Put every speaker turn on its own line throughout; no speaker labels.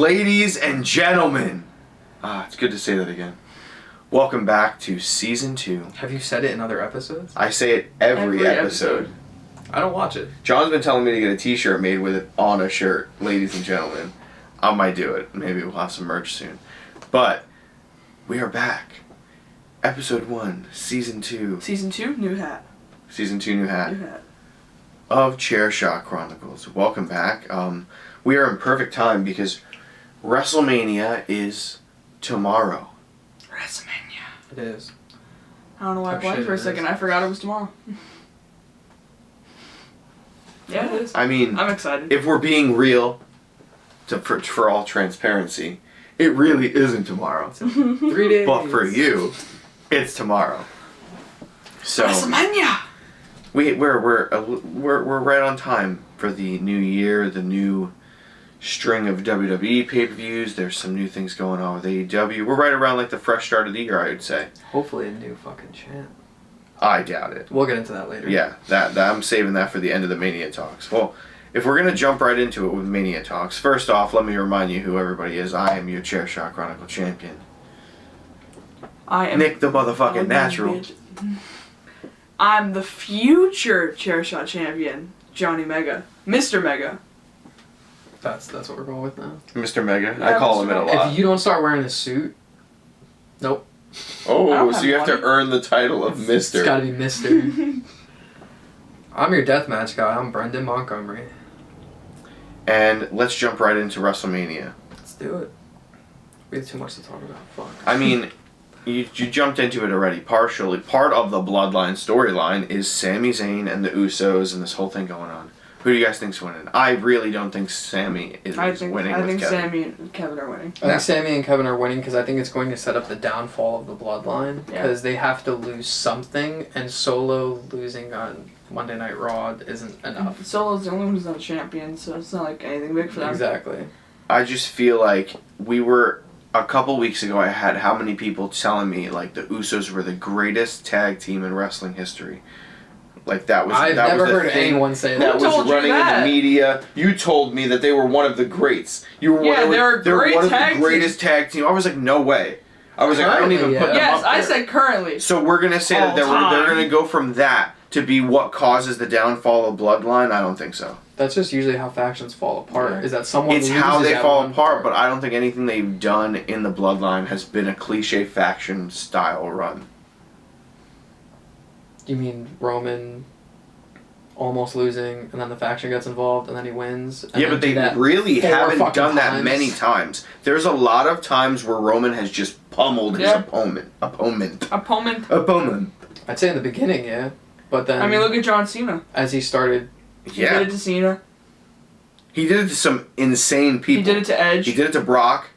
Ladies and gentlemen, it's good to say that again. Welcome back to Season 2.
Have you said it in other episodes?
I say it every episode.
I don't watch it.
John's been telling me to get a t-shirt made with it on a shirt, ladies and gentlemen. I might do it. Maybe we'll have some merch soon. But we are back. Episode 1, Season 2.
Season 2, new hat.
Season 2, new hat.
New hat.
Of Chair Shot Chronicles. Welcome back. We are in perfect time because WrestleMania is tomorrow.
WrestleMania.
It is.
I don't know why I blanked for a second. I forgot it was tomorrow. Yeah, it is.
I mean,
I'm excited.
If we're being real, for all transparency, it really isn't tomorrow.
3 days.
But for you, it's tomorrow. So
WrestleMania.
We're right on time for the new year, the new string of WWE pay-per-views. There's some new things going on with AEW. We're right around like the fresh start of the year, I would say.
Hopefully a new fucking champ.
I doubt it.
We'll get into that later.
Yeah, that I'm saving that for the end of the Mania talks. Well, if we're gonna jump right into it with Mania talks, first off, let me remind you who everybody is. I am your Chair Shot Chronicle champion.
I am
Nick the motherfucking natural.
I'm the future Chair Shot champion, Johnny Megga, Mr. Megga.
That's what we're going with now.
Mr. Megga.
Yeah,
I call him it a lot.
If you don't start wearing a suit, nope.
Oh, so you have to earn the title of Mr.
It's gotta be Mr. I'm your deathmatch guy. I'm Brendan Montgomery.
And let's jump right into WrestleMania.
Let's do it. We have too much to talk about. Fuck.
I mean, you jumped into it already. Partially, part of the Bloodline storyline is Sami Zayn and the Usos and this whole thing going on. Who do you guys think's winning? I really don't think Sami is winning.
I think
Kevin.
Sami and Kevin are winning.
I think Sami and Kevin are winning because I think it's going to set up the downfall of the Bloodline. Because they have to lose something, and Solo losing on Monday Night Raw isn't enough.
Solo's the only one who's not a champion, so it's not like anything big for them.
Exactly.
I just feel like a couple weeks ago, I had how many people telling me like the Usos were the greatest tag team in wrestling history. Like
I've never heard anyone say
that.
Who
was
told you
running
that?
in the media. You told me that they were one of the greats. They were one of the greatest tag team. I was like, no way. I was like, I don't even put them up
Yes, I
there.
said currently.
So we're gonna say that they're gonna go from that to be what causes the downfall of Bloodline. I don't think so.
That's just usually how factions fall apart.
Yeah.
Is that someone
It's
loses
how they
at
fall
one
apart,
part.
but I don't think anything they've done in the Bloodline has been a cliche faction style run.
You mean Roman almost losing, and then the faction gets involved, and then he wins?
Yeah, but they really haven't done that many times. There's a lot of times where Roman has just pummeled his opponent.
I'd say in the beginning, yeah. But then...
I mean, look at John Cena.
As he started...
He did it to Cena.
He did it to some insane people.
He did it to Edge.
He did it to Brock.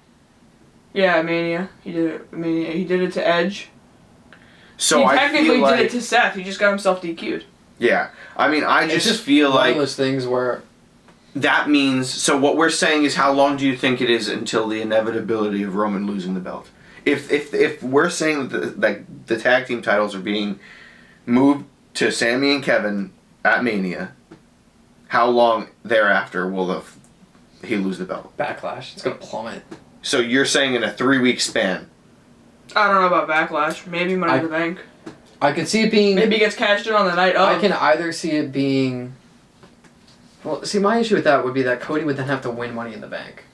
Yeah, Mania. He did it. Mania. He did it to Edge.
So
he
I
technically
feel like,
did it to Seth. He just got himself DQ'd.
Yeah. I mean, I just feel
one
like...
of those things where...
That means... So what we're saying is, how long do you think it is until the inevitability of Roman losing the belt? If we're saying that the tag team titles are being moved to Sami and Kevin at Mania, how long thereafter will he lose the belt?
Backlash. It's going to plummet.
So you're saying in a 3-week span?
I don't know about Backlash. Maybe Money in the Bank.
I could see it being...
Maybe he gets cashed in on the night of.
I can either see it being... Well, see, my issue with that would be that Cody would then have to win Money in the Bank.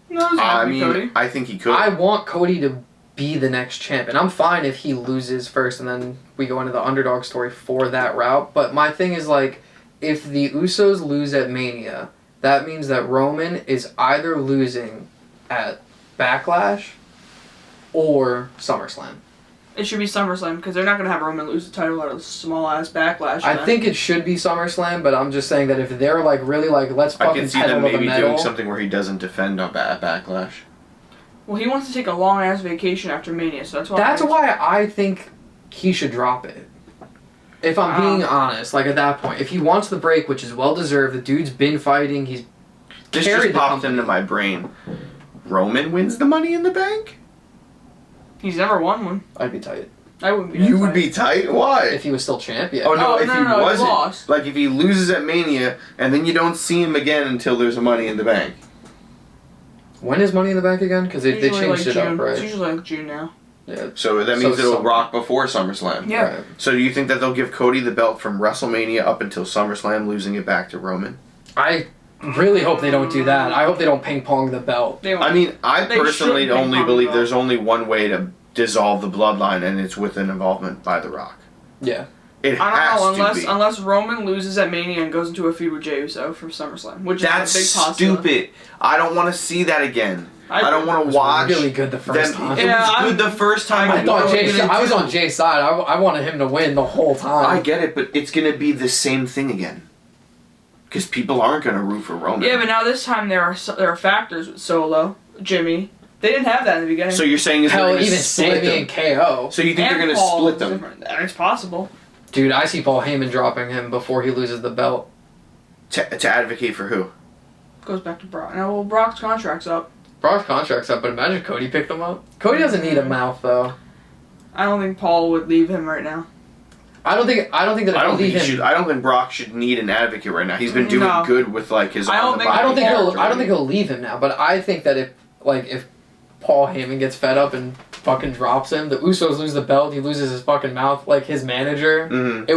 No, it's not Cody.
I think he could.
I want Cody to be the next champ, and I'm fine if he loses first and then we go into the underdog story for that route. But my thing is, like, if the Usos lose at Mania, that means that Roman is either losing at Backlash or SummerSlam.
It should be SummerSlam, because they're not going to have Roman lose the title out of small-ass Backlash.
I think it should be SummerSlam, but I'm just saying that if they're, like, really, like, let's fucking
I can see
pedal
them
to the
maybe
metal,
doing something where he doesn't defend on Backlash.
Well, he wants to take a long-ass vacation after Mania, so that's why...
That's why I think he should drop it. If I'm being honest, like, at that point. If he wants the break, which is well-deserved, the dude's been fighting, he's
This
carried
just
the
popped
company.
into my brain. Roman wins the Money in the Bank?
He's never won one.
I'd be tight.
I wouldn't be.
You would be tight? Why?
If he was still champion.
Oh, no,
Oh,
if
no,
he
no, he
wasn't.
lost.
Like, if he loses at Mania, and then you don't see him again until there's a Money in the Bank.
When is Money in the Bank again? Because they
Usually,
changed
like,
it
June.
up, right?
It's usually like June now.
Yeah.
So that means it'll
summer.
Rock before SummerSlam.
Yeah.
Right.
So do you think that they'll give Cody the belt from WrestleMania up until SummerSlam, losing it back to Roman?
I really hope they don't do that. I hope they don't ping pong the belt.
They won't.
I mean, I
They
personally
shouldn't
only
ping-pong
believe
the belt.
there's only one way to dissolve the bloodline, and it's with an involvement by The Rock.
Yeah.
It
I
has
don't know,
to be.
unless Roman loses at Mania and goes into a feud with Jey Uso for SummerSlam, which
That's
is a big possibility.
stupid. I don't want to see that again. I don't want
It
to
was
watch.
really good the first time.
It
Yeah,
was good the first time.
I
I
I
was on Jay's side. I wanted him to win the whole time.
I get it, but it's gonna be the same thing again. Because people aren't gonna root for Roman.
Yeah, but now this time there are factors with Solo, Jimmy. They didn't have that in the beginning.
So you're saying is they're
Hell,
gonna
even
split
Sammy
them?
and KO.
So you think
And
they're gonna
Paul
split
is
them?
different. It's possible.
Dude, I see Paul Heyman dropping him before he loses the belt.
To advocate for who?
Goes back to Brock. Now, well, Brock's contract's up.
Brock's contract's up, but imagine Cody picked him up. Cody doesn't need a mouth though.
I don't think Paul would leave him right now.
I don't think that
I don't
he'll
think
leave
he
him.
should. I don't think Brock should need an advocate right now. He's been doing
No.
good with like his.
I don't think-
I don't think
character.
he'll leave him now. But I think that if Paul Heyman gets fed up and fucking drops him, the Usos lose the belt, he loses his fucking mouth, like his manager.
Mhm.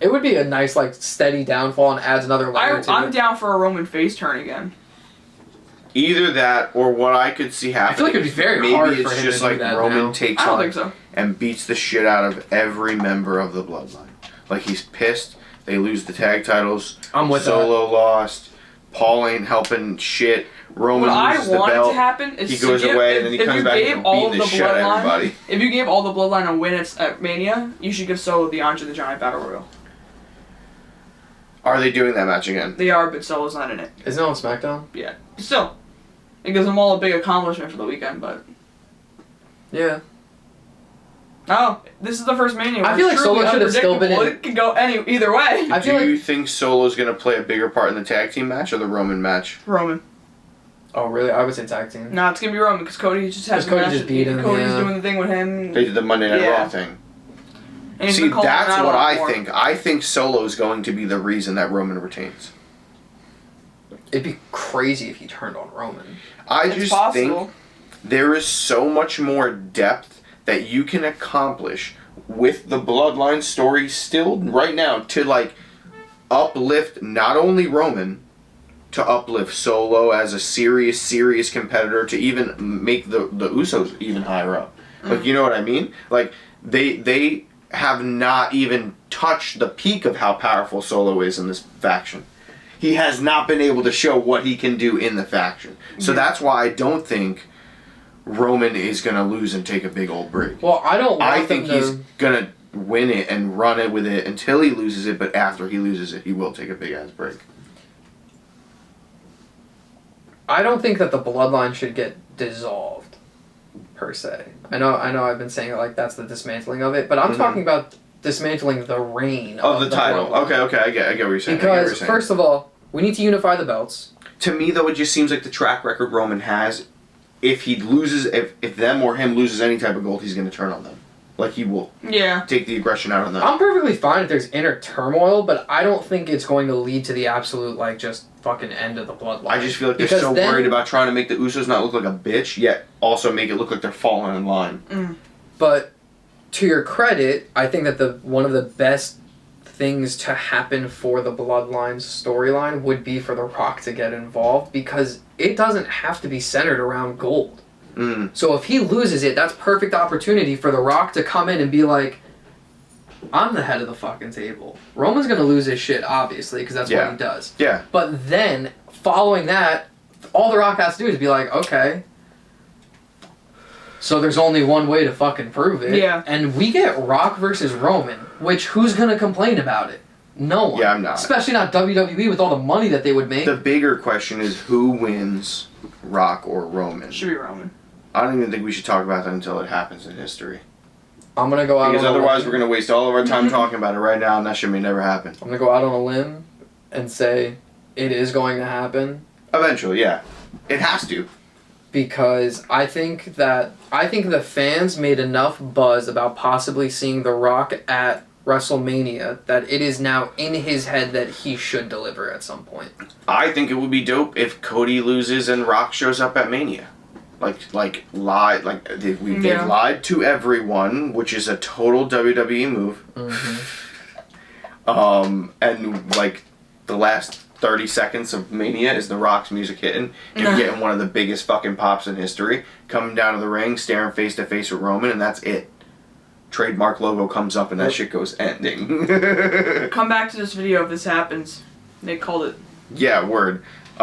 It would be a nice like steady downfall and adds another layer to
I'm
it.
down for a Roman face turn again.
Either that or what I could see happening.
I feel like it'd be very
maybe
hard
it's
for him
just
to do
like
that
Roman
now.
takes
I don't
on
think so.
and beats the shit out of every member of the bloodline. Like he's pissed. They lose the tag titles.
I'm with
Solo lost. Paul ain't helping shit. Roman
What I
loses the
want
belt.
to happen is
He
to
goes
give,
away and then he
if
comes
you
back
gave
and
all
beating
of
the
the
shit out of
bloodline,
everybody.
if you gave all the bloodline a win at Mania, you should give Solo the Andre the Giant Battle Royal.
Are they doing that match again?
They are, but Solo's not in it.
Isn't it on SmackDown?
Yeah. Still, it gives them all a big accomplishment for the weekend, but
Yeah.
oh, this is the first Mania.
I
where
feel
it's
like Solo
truly
should have still been
unpredictable.
in-
It could go either way.
I feel
Do you
like.
think Solo's gonna play a bigger part in the tag team match or the Roman match?
Roman.
Oh really? I would say tag team.
No, it's gonna be Roman because Cody just has.
'Cause Cody just beat him,
Cody's
yeah.
doing the thing with him.
They did the Monday Night
Yeah.
Raw thing.
And he's
See,
been calling him
that's
out a
what
lot
I
more.
think. I think Solo's going to be the reason that Roman retains.
It'd be crazy if he turned on Roman.
I
It's
just
possible.
think there is so much more depth that you can accomplish with the bloodline story still right now to like uplift not only Roman, to uplift Solo as a serious competitor, to even make the Usos even higher up. Like, you know what I mean? Like they have not even touched the peak of how powerful Solo is in this faction. He has not been able to show what he can do in the faction. So that's why I don't think Roman is going to lose and take a big old break.
Well, I don't. Want
I think
them
he's
to,
going to win it and run it with it until he loses it, but after he loses it, he will take a big ass break.
I don't think that the bloodline should get dissolved, per se. I know. I've been saying like that's the dismantling of it, but I'm talking about dismantling the reign
Of the title.
bloodline.
Okay, I get what you're saying.
Because first of all, we need to unify the belts.
To me, though, it just seems like the track record Roman has. If he loses, if them or him loses any type of gold, he's going to turn on them. Like he will
Yeah.
take the aggression out on them.
I'm perfectly fine if there's inner turmoil, but I don't think it's going to lead to the absolute like just fucking end of the bloodline.
I just feel like they're
Because
so
then-
worried about trying to make the Usos not look like a bitch, yet also make it look like they're falling in line.
But to your credit, I think that one of the best things to happen for the bloodline storyline would be for The Rock to get involved because it doesn't have to be centered around gold. So if he loses it, that's perfect opportunity for The Rock to come in and be like, I'm the head of the fucking table. Roman's gonna lose his shit, obviously, because that's what he does.
Yeah.
But then, following that, all The Rock has to do is be like, okay, so there's only one way to fucking prove it.
Yeah.
And we get Rock versus Roman, which who's gonna complain about it? No one.
Yeah, I'm not.
Especially not WWE with all the money that they would make.
The bigger question is who wins, Rock or Roman?
Should be Roman.
I don't even think we should talk about that until it happens in history.
I'm gonna go out
Because
on a
otherwise
limb.
we're going to waste all of our time talking about it right now and that shit may never happen.
I'm gonna go out on a limb and say it is going to happen
Eventually, yeah. It has to.
because I think the fans made enough buzz about possibly seeing The Rock at WrestleMania that it is now in his head that he should deliver at some point.
I think it would be dope if Cody loses and Rock shows up at Mania. They've lied to everyone, which is a total WWE move. And like the last 30 seconds of Mania is The Rock's music hitting, and getting one of the biggest fucking pops in history, coming down to the ring, staring face to face with Roman, and that's it. Trademark logo comes up and that shit goes ending.
Come back to this video if this happens. They called it.
Yeah, word.
It's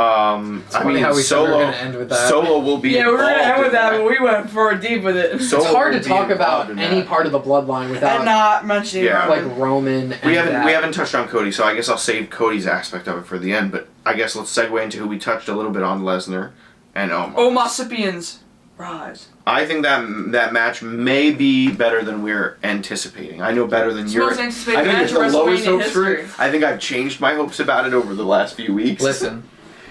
funny how we said we were gonna end with that.
Solo will be
Yeah, we were gonna end with that,
that,
but we went far deep with it.
It's hard to talk about any part of the bloodline without
and not mentioning
like Roman. And
we haven't touched on Cody, so I guess I'll save Cody's aspect of it for the end. But I guess let's segue into who we touched a little bit on, Lesnar and Omos.
Omosipians rise.
I think that match may be better than we're anticipating. I know better than you're.
Most anticipated
I think
match
it's
of
the lowest
WrestleMania
hopes for it.
history.
I think I've changed my hopes about it over the last few weeks.
Listen,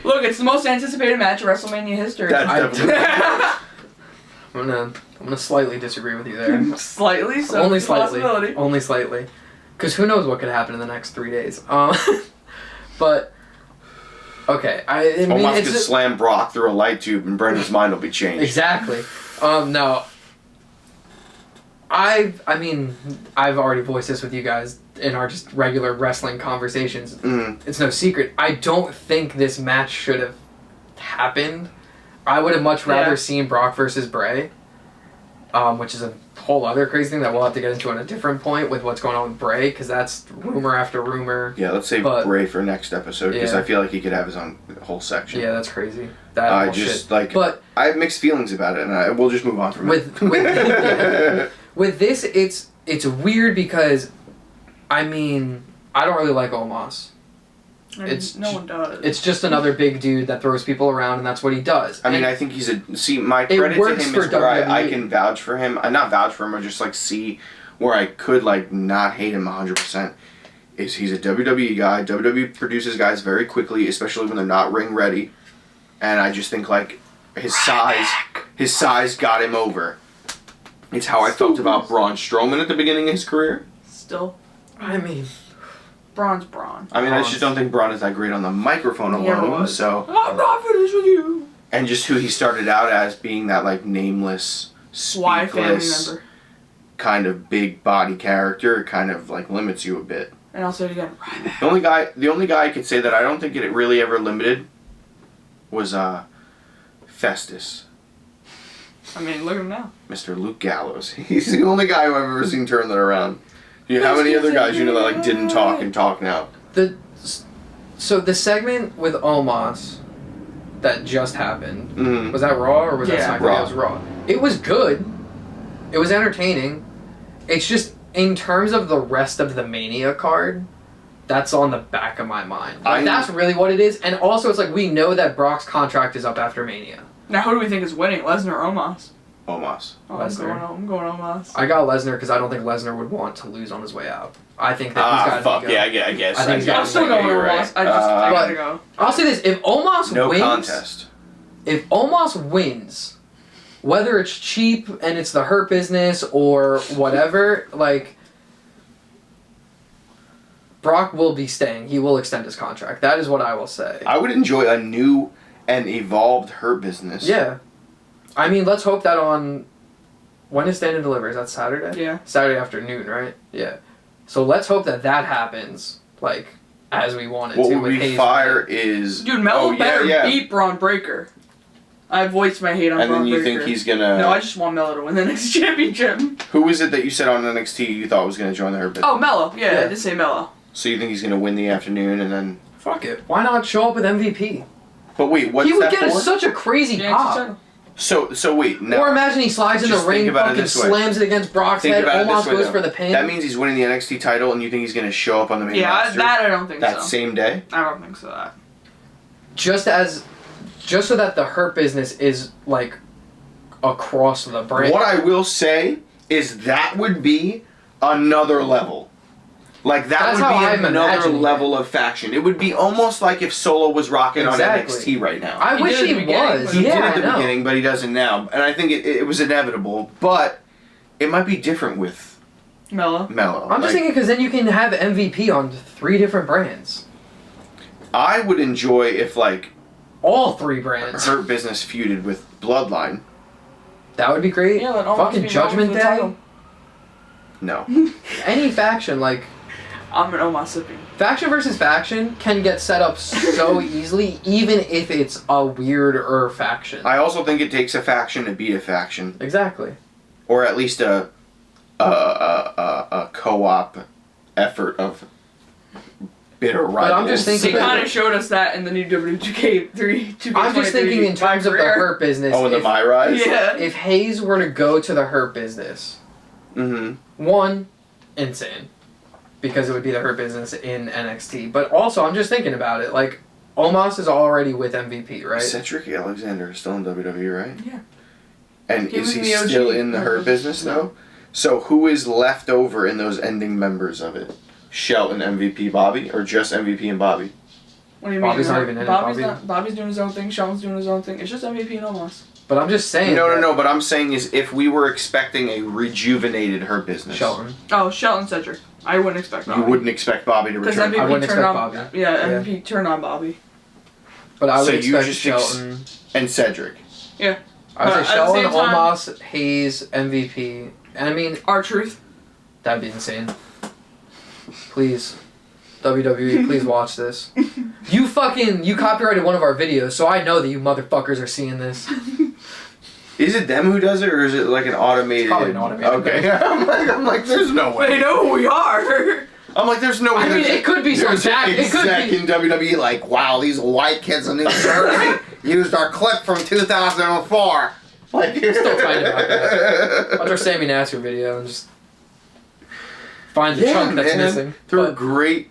Look, it's the most anticipated match of WrestleMania history.
That's definitely.
I'm gonna slightly disagree with you there.
Slightly, so
Only
it's a
slightly.
possibility.
Only slightly. Because who knows what could happen in the next 3 days. But okay, I mean,
Omos
it's
could
just,
slam Brock through a light tube and Brendan's mind will be changed.
exactly. No. I've already voiced this with you guys in our just regular wrestling conversations. It's no secret. I don't think this match should have happened. I would have much rather seen Brock versus Bray, which is a whole other crazy thing that we'll have to get into on a different point with what's going on with Bray, because that's rumor after rumor.
Yeah, let's save Bray for next episode, because I feel like he could have his own whole section.
Yeah, that's crazy. That
but I have mixed feelings about it, and we'll just move on from
it. With this, it's weird because, I mean, I don't really like Omos.
No one does.
It's just another big dude that throws people around, and that's what he does.
I mean, I think he's my credit to him is where I can vouch for him. Not vouch for him, or just like see where I could like not hate him 100%. Is he's a WWE guy. WWE produces guys very quickly, especially when they're not ring ready. And I just think like his size got him over. It's how I felt about Braun Strowman at the beginning of his career.
Still.
I mean,
Braun's Braun.
I mean, I just don't think Braun is that great on the microphone alone, so...
I'm not finished with you!
And just who he started out as, being that, like, nameless, speakless, kind of big body character, kind of, like, limits you a bit.
And I'll say it again,
The only guy I could say that I don't think it really ever limited was, Festus.
I mean, look at him now.
Mr. Luke Gallows. He's the only guy who I've ever seen turn that around. How many other guys you know that like didn't talk and talk now?
So the segment with Omos that just happened, was that Raw or was that SmackDown?
Raw.
It was Raw. It was good. It was entertaining. It's just, in terms of the rest of the Mania card, that's on the back of my mind. Like, that's really what it is. And also, it's like, we know that Brock's contract is up after Mania.
Now, who do we think is winning, Lesnar or Omos?
Omos.
Oh, I'm going Omos.
I got Lesnar because I don't think Lesnar would want to lose on his way out. I think that he's got to go.
Yeah, I guess.
I'm still going Omos. I gotta go.
I'll say this: if Omos wins,
contest.
If Omos wins, whether it's cheap and it's the Hurt Business or whatever, like, Brock will be staying. He will extend his contract. That is what I will say.
I would enjoy a new and evolved Hurt Business.
Yeah. I mean, let's hope that on... When is Stand and Deliver? Is that Saturday?
Yeah.
Saturday afternoon, right? Yeah. So let's hope that happens, like, as we want it to.
What would be fire is...
Dude, Melo better beat Braun Breaker. I voiced my hate on Braun Breaker.
And then you think he's gonna...
No, I just want Melo to win the next championship.
Who was it that you said on NXT you thought was gonna join the Hurt Business?
Oh, Melo. Yeah, I did say Melo.
So you think he's gonna win the afternoon and then...
Fuck it. Why not show up with MVP?
But wait, what's that for?
He would get such a crazy pop.
So wait, now...
Or imagine he slides in the ring, fucking slams it against Brock's head, Omos goes for the pin.
That means he's winning the NXT title, and you think he's going to show up on the main roster?
Yeah, that I don't think so.
That same day?
I don't think so.
Just so that the Hurt Business is, like, across the brand.
What I will say is that would be another level. Like, that would be another level of faction. It would be almost like if Solo was rocking on NXT right now.
I wish he was.
He did at the beginning, but he doesn't now. And I think it was inevitable. But it might be different with
Mellow.
I'm just thinking because then you can have MVP on 3 different brands.
I would enjoy if, like,
all 3 brands.
Hurt Business feuded with Bloodline.
That would be great.
Yeah,
fucking Judgment Day.
No.
Any faction, like...
I'm an Omos sipping.
Faction versus faction can get set up so easily, even if it's a weirder faction.
I also think it takes a faction to beat a faction.
Exactly.
Or at least a co-op effort of bitter rivals.
But I'm just thinking...
They kind of showed us that in the new WWE 2K23.
I'm just thinking in terms of the Hurt Business.
Oh, in the My Rise?
Yeah.
If Hayes were to go to the Hurt Business, one, insane. Because it would be the Hurt Business in NXT. But also, I'm just thinking about it. Like, Omos is already with MVP, right?
Cedric Alexander is still in WWE, right?
Yeah.
And is he still in the Hurt Business, though? So who is left over in those ending members of it? Shelton, MVP, Bobby? Or just MVP and Bobby?
What do you mean?
Bobby's not even in it.
Bobby's doing his own thing. Shelton's doing his own thing. It's just MVP and Omos.
But I'm just saying...
No. But I'm saying is if we were expecting a rejuvenated Hurt Business...
Shelton.
Oh, Shelton Cedric. I wouldn't expect Bobby.
You wouldn't expect Bobby to return.
Because MVP turned on
Bobby.
Yeah, MVP turned on Bobby.
But I would
so
expect
you just
Shelton...
and Cedric.
Yeah.
I would say Shelton,
time,
Omos, Hayes, MVP. And I mean...
R-Truth.
That'd be insane. Please. WWE, please watch this. You copyrighted one of our videos, so I know that you motherfuckers are seeing this.
Is it them who does it, or is it like an automated?
It's probably an automated.
Okay. I'm like, there's no way.
They know who we are.
I'm like, there's no way.
I mean, it could be some
exec
it could be.
in WWE like, wow, these white kids in New Jersey used our clip from 2004. Like,
Still fighting about that. Watch our Sammy Nassar video and just find the chunk that's missing.
They're great.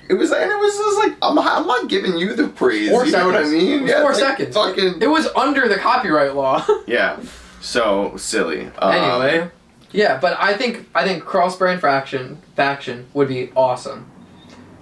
It was just like, I'm not giving you the praise.
4
you
seconds.
know what I mean?
It was 4 seconds.
Fucking.
It was under the copyright law.
Yeah. So silly.
Anyway. Yeah, but I think cross-brand faction would be awesome.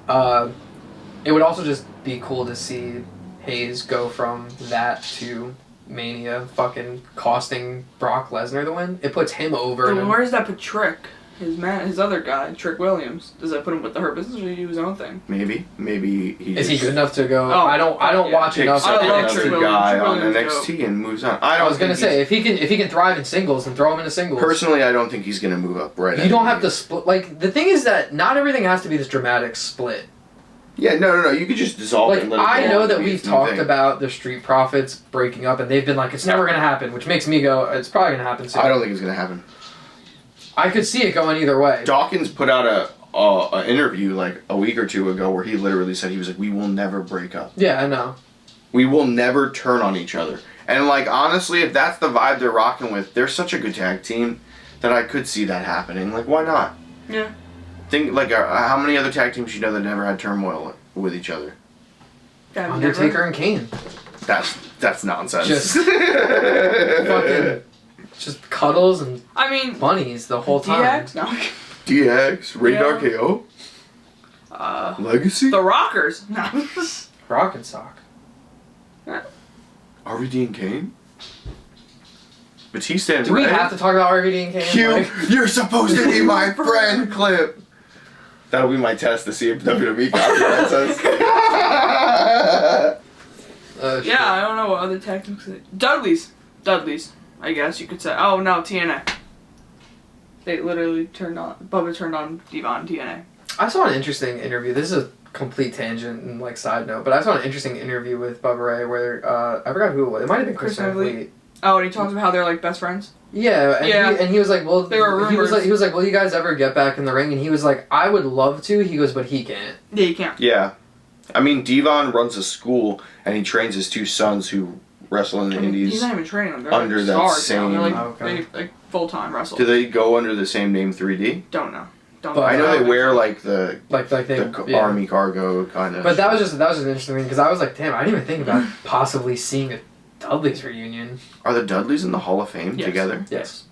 It would also just be cool to see Hayes go from that to Mania fucking costing Brock Lesnar the win. It puts him over.
Then where does that put Trick? His other guy, Trick Williams. Does that put him with the Hurt Business, or does he do his own thing?
Maybe he
is he good enough to go?
Oh,
I don't watch enough.
I love
NXT
Trick
guy on
Williams,
NXT and moves on.
I was gonna say if he can thrive in singles, then throw him into singles.
Personally, I don't think he's gonna move up right.
You don't have to split. Like the thing is that not everything has to be this dramatic split.
Yeah, no. You could just dissolve it.
Like
And let it
I
go
know
and
that
be
we've
its own
talked
thing.
about the Street Profits breaking up, and they've been like, it's never gonna happen, which makes me go, it's probably gonna happen soon.
I don't think it's gonna happen.
I could see it going either way.
Dawkins put out a interview like a week or two ago where he literally said he was like, "We will never break up.
Yeah, I know.
We will never turn on each other." And like honestly, if that's the vibe they're rocking with, they're such a good tag team that I could see that happening. Like, why not?
Yeah.
Think like how many other tag teams you know that never had turmoil with each other?
Undertaker and Kane.
That's nonsense.
Just fucking just cuddles and bunnies the whole time.
DX? No.
DX, Radar KO, Legacy,
The Rockers. No.
Rock and Sock.
RVD and Kane. Batista and
Do we have to talk about RVD and Kane?
Hugh, you're supposed to be my friend clip. That'll be my test to see if WWE copyrights us.
Yeah, I don't know what other tag teams. Dudley's, I guess you could say. Oh no, TNA. They literally Bubba turned on Devon TNA.
I saw an interesting interview. This is a complete tangent and like side note, but I saw an interesting interview with Bubba Ray where I forgot who it was. It might have been Chris Van Vliet.
Oh, and he talks about how they're like best friends.
Yeah, and he was like, well,
there were
he was
rumors.
like, will you guys ever get back in the ring? And he was like, I would love to. He goes, but he can't.
Yeah, he can't.
Yeah, I mean Devon runs a school and he trains his 2 sons who wrestle in the indies.
He's not even training them. They're
under
like
that
stars
same-
now. They're like full-time wrestle.
Do they go under the same name 3D?
Don't know.
But
I know they wear like the army cargo kind of.
But that was just an interesting thing because I was like, damn, I didn't even think about possibly seeing a Dudley's reunion.
Are the Dudleys in the Hall of Fame together?
Yes.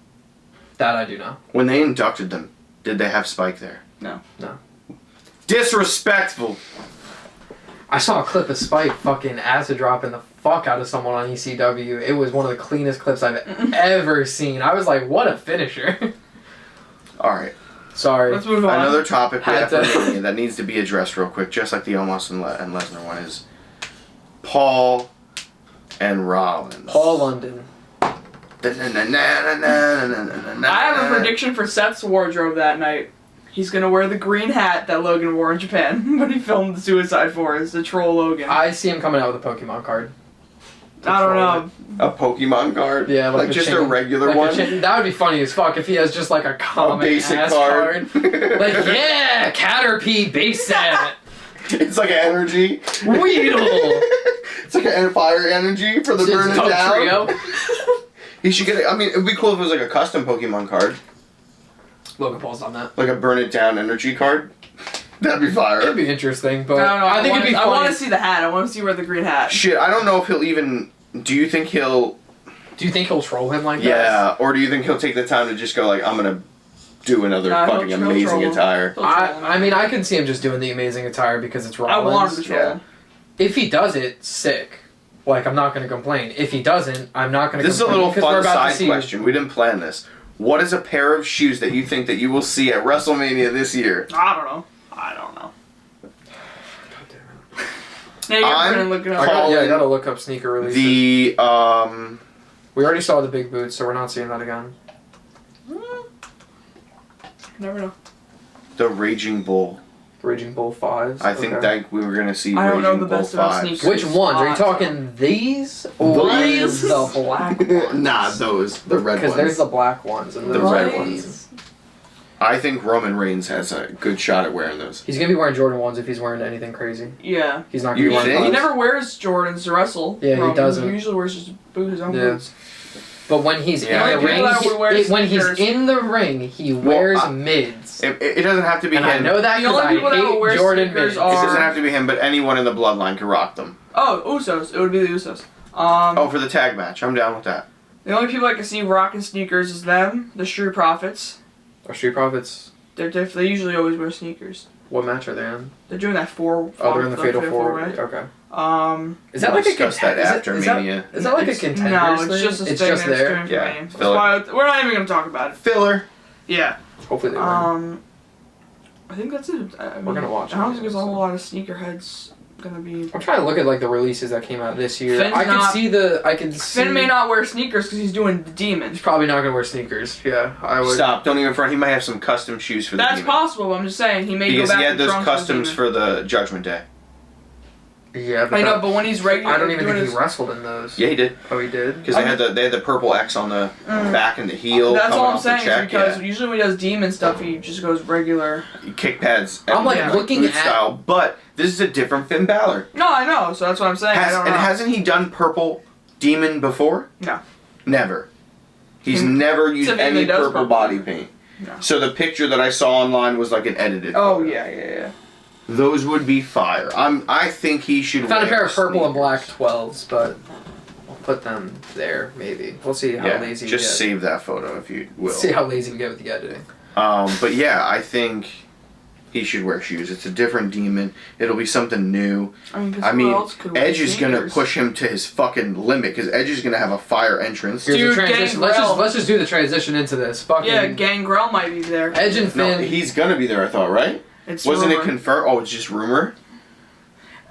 That I do know.
When they inducted them, did they have Spike there?
No.
Disrespectful.
I saw a clip of Spike fucking acid dropping the fuck out of someone on ECW. It was one of the cleanest clips I've ever seen. I was like, what a finisher.
All right.
Sorry.
Let's move on.
Another topic we
Had
have for
to.
Mania that needs to be addressed real quick, just like the Omos and Lesnar one, is Paul and Rollins.
Paul London.
I have a prediction for Seth's wardrobe that night. He's gonna wear the green hat that Logan wore in Japan when he filmed the Suicide Force, the troll Logan.
I see him coming out with a Pokemon card.
I don't know.
A Pokemon card?
Yeah, like a
just
chain,
a regular
like
one?
That would be funny as fuck if he has just like a common
basic
ass
card.
Like, yeah, Caterpie base set.
It's like an energy.
Weedle.
It's like a fire energy for the
It's
burn it
Dog
down.
Trio.
He should get it. I mean, it'd be cool if it was like a custom Pokemon card.
Logan Paul's done that.
Like a burn it down energy card. That'd be fire.
It'd be interesting, but
I don't know.
I think it'd be
I
funny.
want to see the hat. I want to see where the green hat.
Shit, I don't know if he'll even... Do you think he'll...
Do you think he'll troll him like that?
Yeah, or do you think he'll take the time to just go like, I'm gonna do another
Nah,
fucking
he'll
amazing
troll him.
attire?
He'll troll him.
I mean, I can see him just doing the amazing attire because it's
I
Rollins.
want him to troll
Yeah.
him.
If he does it, sick. Like, I'm not going to complain. If he doesn't, I'm not going to complain.
This is a little
because we're
fun
about to
side
see-
question. We didn't plan this. What is a pair of shoes that you think that you will see at WrestleMania this year?
I don't know. Yeah, you're
I'm
gonna look it up.
calling
I gotta look up sneaker releases.
The,
We already saw the big boots, so we're not seeing that again.
Never know.
the Raging Bull.
Raging Bull 5s.
I think that we were gonna see
I don't know
Raging
the
Bull
best about
5s.
sneakers.
Which ones? Are you talking these or
These?
the black ones?
Nah, those. The red
Because
ones.
there's the black ones and
The
those
red
red
ones.
ones.
I think Roman Reigns has a good shot at wearing those.
He's gonna be wearing Jordan 1s if he's wearing anything crazy.
Yeah.
He's not
You
gonna be
think?
wearing
He
5s.
never wears Jordans to wrestle.
Yeah, he
Roman.
doesn't.
He usually wears his own
Yeah.
boots.
But when he's
Yeah.
in the
People
ring,
that would wear
when he's
sneakers.
in the ring, he wears
Well,
mids.
It doesn't have to be
And
him.
I know that
The
because
only
I
people that will wear
hate Jordan
sneakers
mids.
It
are-
doesn't have to be him, but anyone in the bloodline can rock them.
Oh, Usos. It would be the Usos.
Oh, for the tag match. I'm down with that.
The only people I can see rocking sneakers is them, the Street Profits.
Are Street Profits?
They usually always wear sneakers.
What match are they in?
They're doing that
Oh, they're in the Fatal Four.
Way.
Okay.
Is
Is that like a
discuss that after Mania.
Is that like a
it's-
contender?
No, it's just a
It's
thing
just
that's
there.
doing for
Yeah,
Mania. That's
filler.
why we're not even gonna talk about it.
Filler.
Yeah.
Hopefully they win.
I think that's it.
We're gonna watch
I don't
it,
think there's a
so.
whole lot of sneakerheads gonna be.
I'm trying to look at like the releases that came out this year.
Finn's
I can
not-
see the. I can see.
Finn may not wear sneakers because he's doing the demon.
He's probably not gonna wear sneakers. Yeah, I would.
Stop. Don't even front. He might have some custom shoes for the
That's
Demon.
possible. But I'm just saying he may
Because
go back
he had
to
those
trunks
customs
the
for the Judgment Day.
Yeah, but
I know,
that-
but when he's regular,
I don't even
doing
think
his,
he wrestled in those.
Yeah, he did.
Oh, he did.
Because they had the purple X on the back and the heel.
That's
coming
all I'm
off
saying.
The check.
Is because
Yeah.
usually when he does demon stuff, he just goes regular.
Kick pads.
I'm, like,
and
looking
boot
at-
style, but this is a different Finn Balor.
No, I know. So that's what I'm saying. I don't know.
Hasn't he done purple demon before?
No.
Never. He's
Hmm.
never used
Except he
any
does
purple
purple.
body paint.
No.
So the picture that I saw online was like an edited.
Oh
photo.
yeah.
Those would be fire. I think he should.
I found a
wear
pair of purple and
sneakers.
black 12s, but I'll put them there. Maybe we'll see how
Yeah,
lazy.
just
we get.
save that photo if you will.
See how lazy we get with the editing.
But yeah, I think he should wear shoes. It's a different demon. It'll be something new.
I mean, who else could wear
Edge is gonna
sneakers?
push him to his fucking limit because Edge is gonna have a fire entrance.
Here's
Dude,
the transition.
Gangrel.
Let's just do the transition into this. Fucking
Yeah, Gangrel might be there.
Edge and
No,
Finn.
he's gonna be there. I thought, right?
It's
Wasn't
rumor.
it confirmed? Oh, it's just rumor.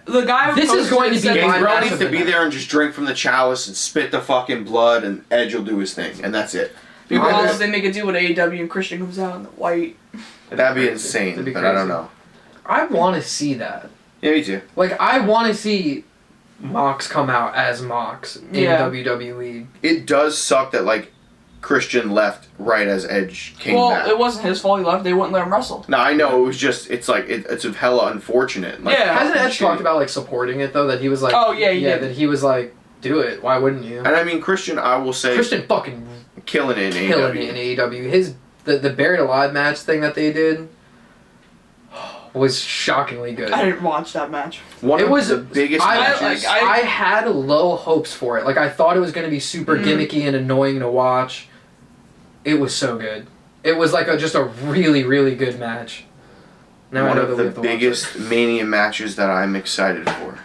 The guy who
This is
posted
going to
it
be
said-
my
Gangrel
match
needs
of
to
the
be
night.
there and just drink from the chalice and spit the fucking blood, and Edge will do his thing, and that's it.
People
I
also
just-
they make a deal with AEW and Christian comes out in the white.
That'd be
crazy.
insane,
That'd be
but I don't
crazy.
know.
I want to see that.
Yeah, me too.
Like, I want to see Mox come out as Mox in
Yeah.
WWE.
It does suck that like Christian left right as Edge came
Well,
back.
it wasn't his fault. He left. They wouldn't let him wrestle.
No, I know it was just. It's like it's hella unfortunate. Like,
Yeah.
Hasn't Edge
shitty.
talked about, like, supporting it, though? That he was like...
Oh, yeah, he did.
that he was like, do it. Why wouldn't you?
And I mean Christian, I will say,
Christian fucking
killing it in
killing
AEW.
it in AEW. The Buried Alive match thing that they did was shockingly good.
I didn't watch that match.
One
It
of
was-
the biggest
I,
matches.
I had low hopes for it. Like, I thought it was going to be super gimmicky and annoying to watch. It was so good. It was like just a really, really good match. Now I
One
know
of
that we
the
have to watch
biggest
it.
Mania matches that I'm excited for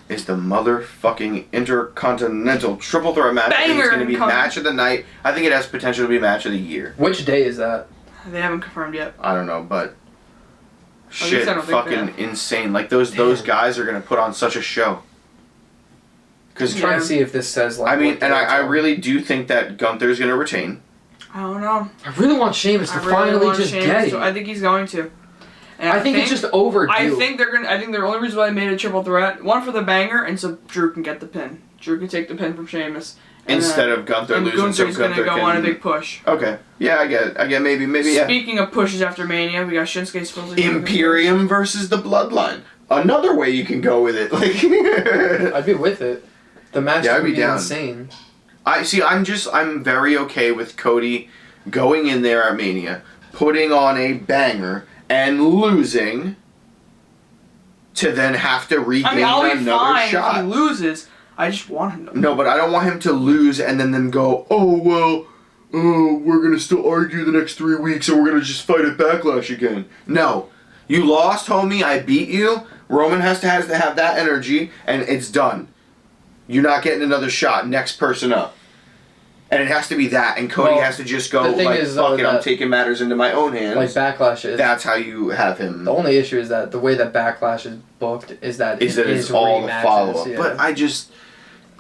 is the motherfucking Intercontinental Triple Threat match. I think it's
Banger
going to be
Con-
match of the night. I think it has potential to be match of the year.
Which day is that?
They haven't confirmed yet.
I don't know, but
least
shit,
I don't think
fucking
they
insane. Like those guys are gonna put on such a show.
Because trying to see if this says like.
I mean, and I really do think that Gunther's gonna retain.
I don't know.
I really want Sheamus to finally just get it.
I think he's going to. And
I think it's just overdue.
I think the only reason why they made a triple threat, one for the banger, and so Drew can get the pin. Drew can take the pin from Sheamus.
Instead of Gunther losing,
Gunther's
so Gunther
gonna go
can...
on a big push.
Okay. Yeah, I get maybe yeah.
Speaking of pushes after Mania, we got Shinsuke supposedly.
Imperium versus the Bloodline. Another way you can go with it. Like
I'd be with it. The match would be insane.
I'm very okay with Cody going in there at Mania, putting on a banger, and losing to then have to regain
I'll be
another
fine
shot.
if he loses. I just want him to.
No, but I don't want him to lose and then them go, we're gonna still argue the next 3 weeks and we're gonna just fight at Backlash again. No. You lost, homie, I beat you. Roman has to have that energy, and it's done. You're not getting another shot. Next person up. And it has to be that, and Cody has to just go, like, fuck it, I'm taking matters into my own hands.
Like Backlash is.
That's how you have him.
The only issue is that the way that Backlash is booked is that
it's all the follow-up. Yeah. But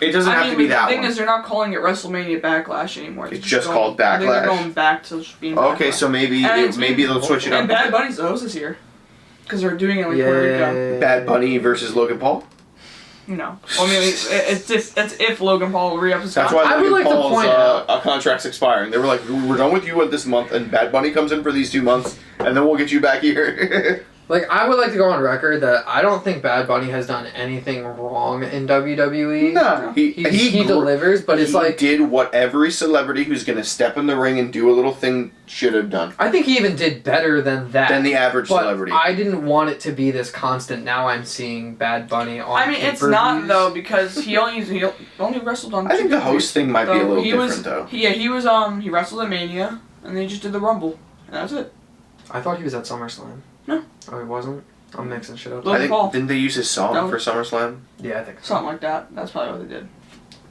it doesn't have to be that one.
The thing is, they're not calling it WrestleMania Backlash anymore.
It's just called Backlash?
I think they're going back to just being Backlash.
Okay, so maybe they'll switch it up.
And Bad Bunny's the host this year. Because they're doing it like Puerto Rico.
Bad Bunny versus Logan Paul?
No. Well, I mean, it's if Logan Paul will re-up his
contract. That's why Logan Paul's contract's expiring. They were like, we're done with you this month, and Bad Bunny comes in for these 2 months, and then we'll get you back here.
Like, I would like to go on record that I don't think Bad Bunny has done anything wrong in WWE.
No.
He delivers, but it's like...
He did what every celebrity who's going to step in the ring and do a little thing should have done.
I think he even did better than that.
Than the average celebrity.
I didn't want it to be this constant, now I'm seeing Bad Bunny on
I mean, it's not, though, because he only wrestled on...
I think the host thing might be a little different, though.
He wrestled at Mania, and then he just did the Rumble, and that's it.
I thought he was at SummerSlam.
No.
Oh, he wasn't? I'm mixing shit up.
Didn't they use his song for SummerSlam?
Yeah, I think so.
Something like that. That's probably what they did.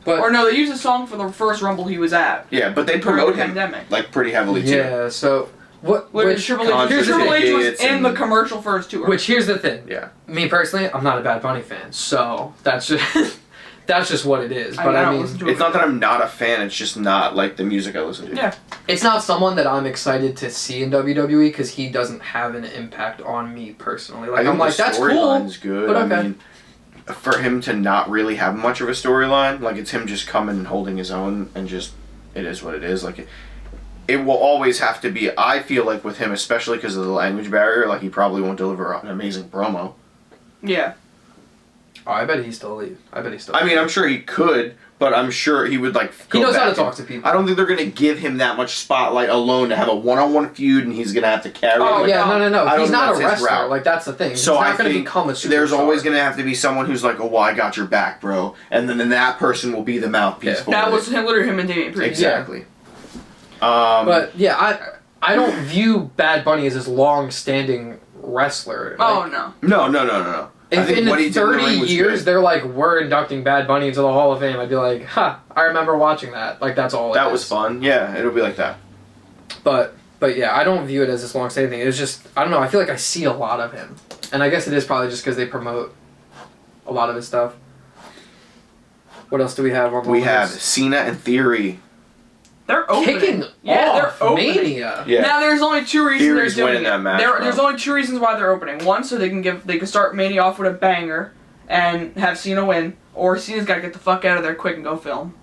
But
or no, they used a song for the first Rumble he was at.
Yeah, but they promote him like pretty heavily too.
Yeah, so
which Triple H was in the commercial first tour.
Which here's the thing.
Yeah.
Me personally, I'm not a Bad Bunny fan, so that's just that's just what it is. But I mean,
it's not that I'm not a fan. It's just not like the music I listen to.
Yeah.
It's not someone that I'm excited to see in WWE because he doesn't have an impact on me personally. Like I'm like, that's cool.
Good.
But okay.
I mean, for him to not really have much of a storyline, like it's him just coming and holding his own, and just it is what it is. Like it will always have to be. I feel like with him, especially because of the language barrier, like he probably won't deliver an amazing promo.
Yeah.
Oh, I bet he's still leave.
I mean, I'm sure he could, but I'm sure he would like.
He knows how to talk to people.
I don't think they're gonna give him that much spotlight alone to have a one-on-one feud, and he's gonna have to carry.
Oh
it.
Yeah, no. He's not a wrestler. Like that's the thing. He's not gonna become a superstar.
There's always gonna have to be someone who's like, "Oh, well, I got your back, bro," and then that person will be the mouthpiece.
Yeah. That was literally him and Damian Priest.
Exactly.
Yeah. But yeah, I don't view Bad Bunny as this long-standing wrestler.
Like,
No.
If in 30 years they're like, we're inducting Bad Bunny into the Hall of Fame, I'd be like, I remember watching that. Like, that's all
That was fun. Yeah, it'll be like that.
But yeah, I don't view it as this long-standing thing. It's just, I don't know, I feel like I see a lot of him. And I guess it is probably just because they promote a lot of his stuff. What else do we have on the list?
We have Cena and Theory.
They're opening.
Kicking off
they're opening.
Mania.
Yeah.
Now there's only two reasons
Theory's
they're doing
winning that match,
There's only two reasons why they're opening. One, so they can start Mania off with a banger and have Cena win, or Cena's got to get the fuck out of there quick and go film.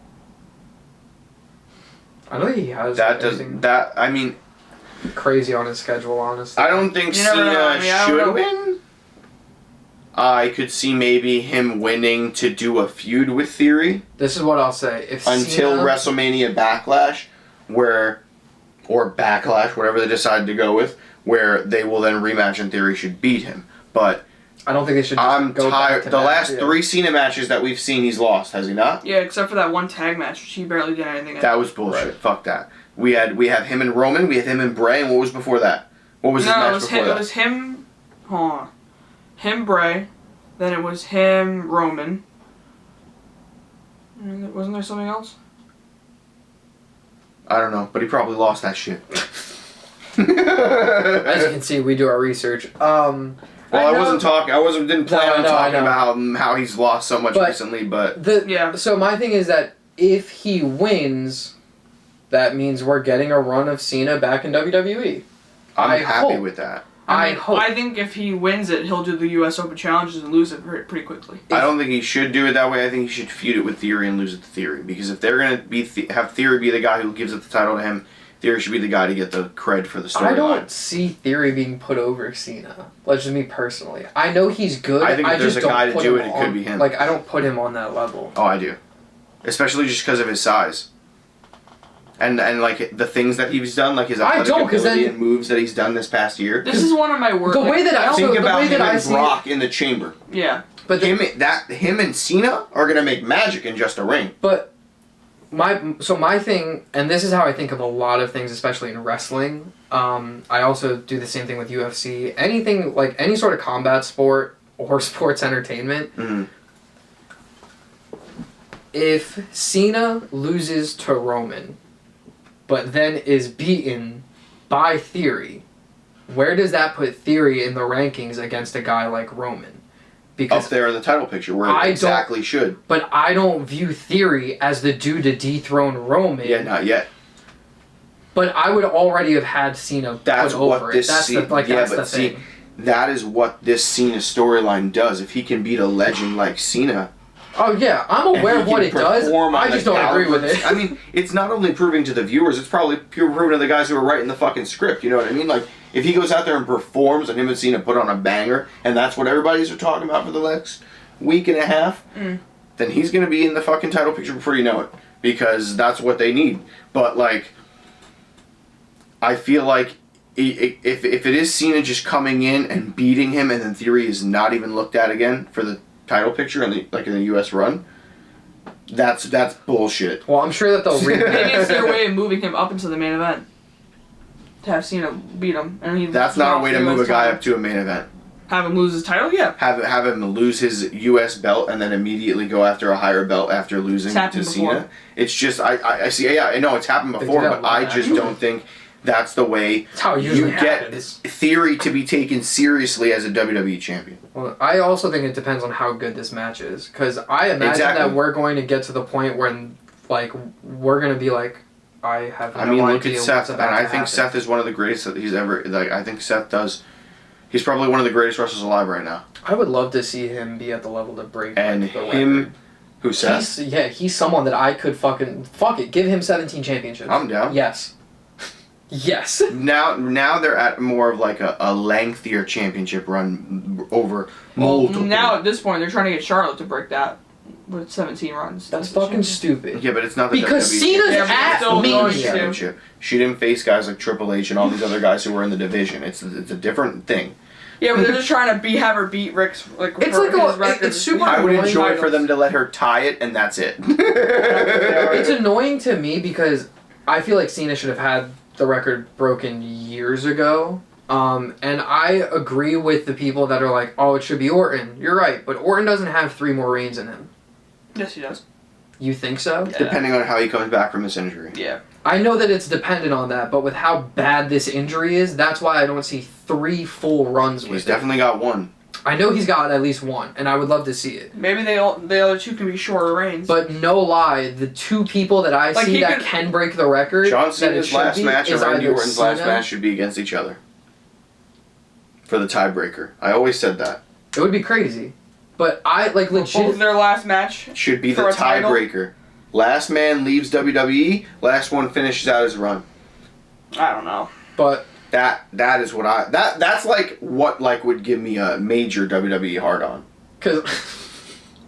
I don't think he has
I mean,
crazy on his schedule, honestly.
I don't think Cena should win. I could see maybe him winning to do a feud with Theory.
This is what I'll say.
Until WrestleMania Backlash, or Backlash, whatever they decide to go with, where they will then rematch and Theory should beat him. But
I don't think they should.
I'm tired. The last 3 Cena matches that we've seen, he's lost, has he not?
Yeah, except for that one tag match, which he barely did anything.
That was bullshit. Right. Fuck that. We have him and Roman. We have him and Bray. And what was before that? What was his match before that?
It was him. Hold on. Him, Bray. Then it was him, Roman. And wasn't there something else?
I don't know, but he probably lost that shit.
As you can see, we do our research.
Well, didn't plan on talking about how he's lost so much recently, but
So my thing is that if he wins, that means we're getting a run of Cena back in WWE.
I'm happy with that.
I hope. I think if he wins it, he'll do the U.S. Open challenges and lose it pretty quickly.
I don't think he should do it that way. I think he should feud it with Theory and lose it to Theory. Because if they're going to have Theory be the guy who gives it the title to him, Theory should be the guy to get the cred for the storyline.
I don't see Theory being put over Cena. That's just me personally. I know he's good.
I think if there's a guy to do it, it could be him.
Like, I don't put him on that level.
Oh, I do. Especially just because of his size. And like the things that he's done, like his athletic ability and moves that he's done this past year.
This is one of my worst.
The way that I
think about him and Brock in the chamber.
Yeah,
but him and Cena are gonna make magic in just a ring.
But my thing, and this is how I think of a lot of things, especially in wrestling. I also do the same thing with UFC. Anything like any sort of combat sport or sports entertainment.
Mm-hmm.
If Cena loses to Roman, but then is beaten by Theory, where does that put Theory in the rankings against a guy like Roman?
Because up there in the title picture, where it exactly should.
But I don't view Theory as the dude to dethrone Roman.
Yeah, not yet.
But I would already have had Cena put over it. That's the thing.
That is what this Cena storyline does. If he can beat a legend like Cena...
Oh yeah, I'm aware of what it does. I just don't agree with it.
I mean, it's not only proving to the viewers, it's probably proving to the guys who are writing the fucking script, you know what I mean? Like, if he goes out there and performs and him and Cena put on a banger, and that's what everybody's talking about for the next week and a half, then he's going to be in the fucking title picture before you know it. Because that's what they need. But, like, I feel like if it is Cena just coming in and beating him and then Theory is not even looked at again for the title picture in the U.S. run, that's bullshit.
Well, I'm sure that they'll
maybe it's their way of moving him up into the main event to have Cena beat him, and
that's not a way to move a guy up to a main event.
Have him lose his title, yeah.
Have him lose his U.S. belt and then immediately go after a higher belt after losing to Cena. It's just I see. Yeah, I know it's happened before, but I just don't think that's the way you get Theory to be taken seriously as a WWE champion.
Well, I also think it depends on how good this match is. Because I imagine that we're going to get to the point where, like, we're going to be like, I have no idea
look at Seth, and I think Seth is one of the greatest that he's ever... Like, I think Seth does... He's probably one of the greatest wrestlers alive right now.
I would love to see him be at the level to break
the
record.
Who, Seth?
He's someone that I could fucking... Fuck it, give him 17 championships.
I'm down.
Yes. Yes.
Now they're at more of like a lengthier championship run over multiple.
Now at this point they're trying to get Charlotte to break that with 17 runs.
That's fucking stupid.
Yeah, but it's not the
because
WWE
Cena's at
Mania. She didn't face guys like Triple H and all these other guys who were in the division. It's a different thing.
Yeah, but they're just trying to have her beat Rick's
it's super.
I would enjoy for them to let her tie it and that's it.
It's annoying to me because I feel like Cena should have had the record broken years ago. And I agree with the people that are like, oh, it should be Orton. You're right, but Orton doesn't have 3 more reigns in him.
Yes, he does.
You think so?
Yeah. Depending on how he comes back from this injury.
Yeah.
I know that it's dependent on that, but with how bad this injury is, that's why I don't see 3 full runs with
He's definitely got 1.
I know he's got at least 1, and I would love to see it.
Maybe the other 2 can be shorter reigns.
But no lie, the 2 people that I see that can break the record...
John Cena's last match and Randy Orton's last match should be against each other. For the tiebreaker. I always said that.
It would be crazy. But I, like, legit...
Both their last match
should be the tiebreaker. Last man leaves WWE, last one finishes out his run.
I don't know.
But...
That is what that's like what like would give me a major WWE hard on.
Cause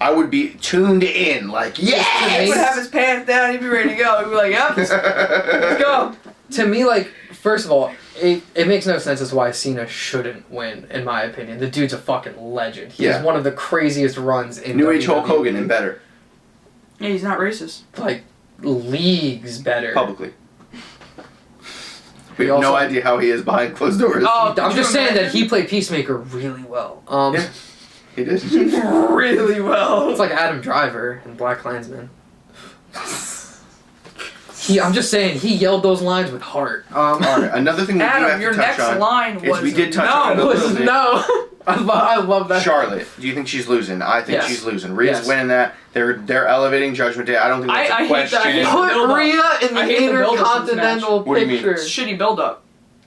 I would be tuned in, like, yes!
He would have his pants down, he'd be ready to go. He'd be like, yep, let's go.
To me, like, first of all, it makes no sense as to why Cena shouldn't win, in my opinion. The dude's a fucking legend. He has one of the craziest runs in
New Age Hulk Hogan and better.
Yeah, he's not racist.
Like, leagues better.
Publicly. We have no idea how he is behind closed doors.
Oh, I'm just saying that he played Peacemaker really well.
Yeah, he did.
Really well.
It's like Adam Driver in Black Klansman. I'm just saying, he yelled those lines with heart.
All right, another thing we do
Adam,
have
your
to touch
next
on
line
is
was
we did touch
no.
on it a little bit.
No. I love that.
Charlotte, do you think she's losing? I think
Yes.
she's losing. Rhea's
Yes.
winning that. They're elevating Judgment Day. I don't think that's
I
a
hate that.
question.
I hate
Put
build-up.
Rhea in
I
the
hate the build-up to this
Intercontinental
match. What do you mean?
picture.
It's shitty build-up.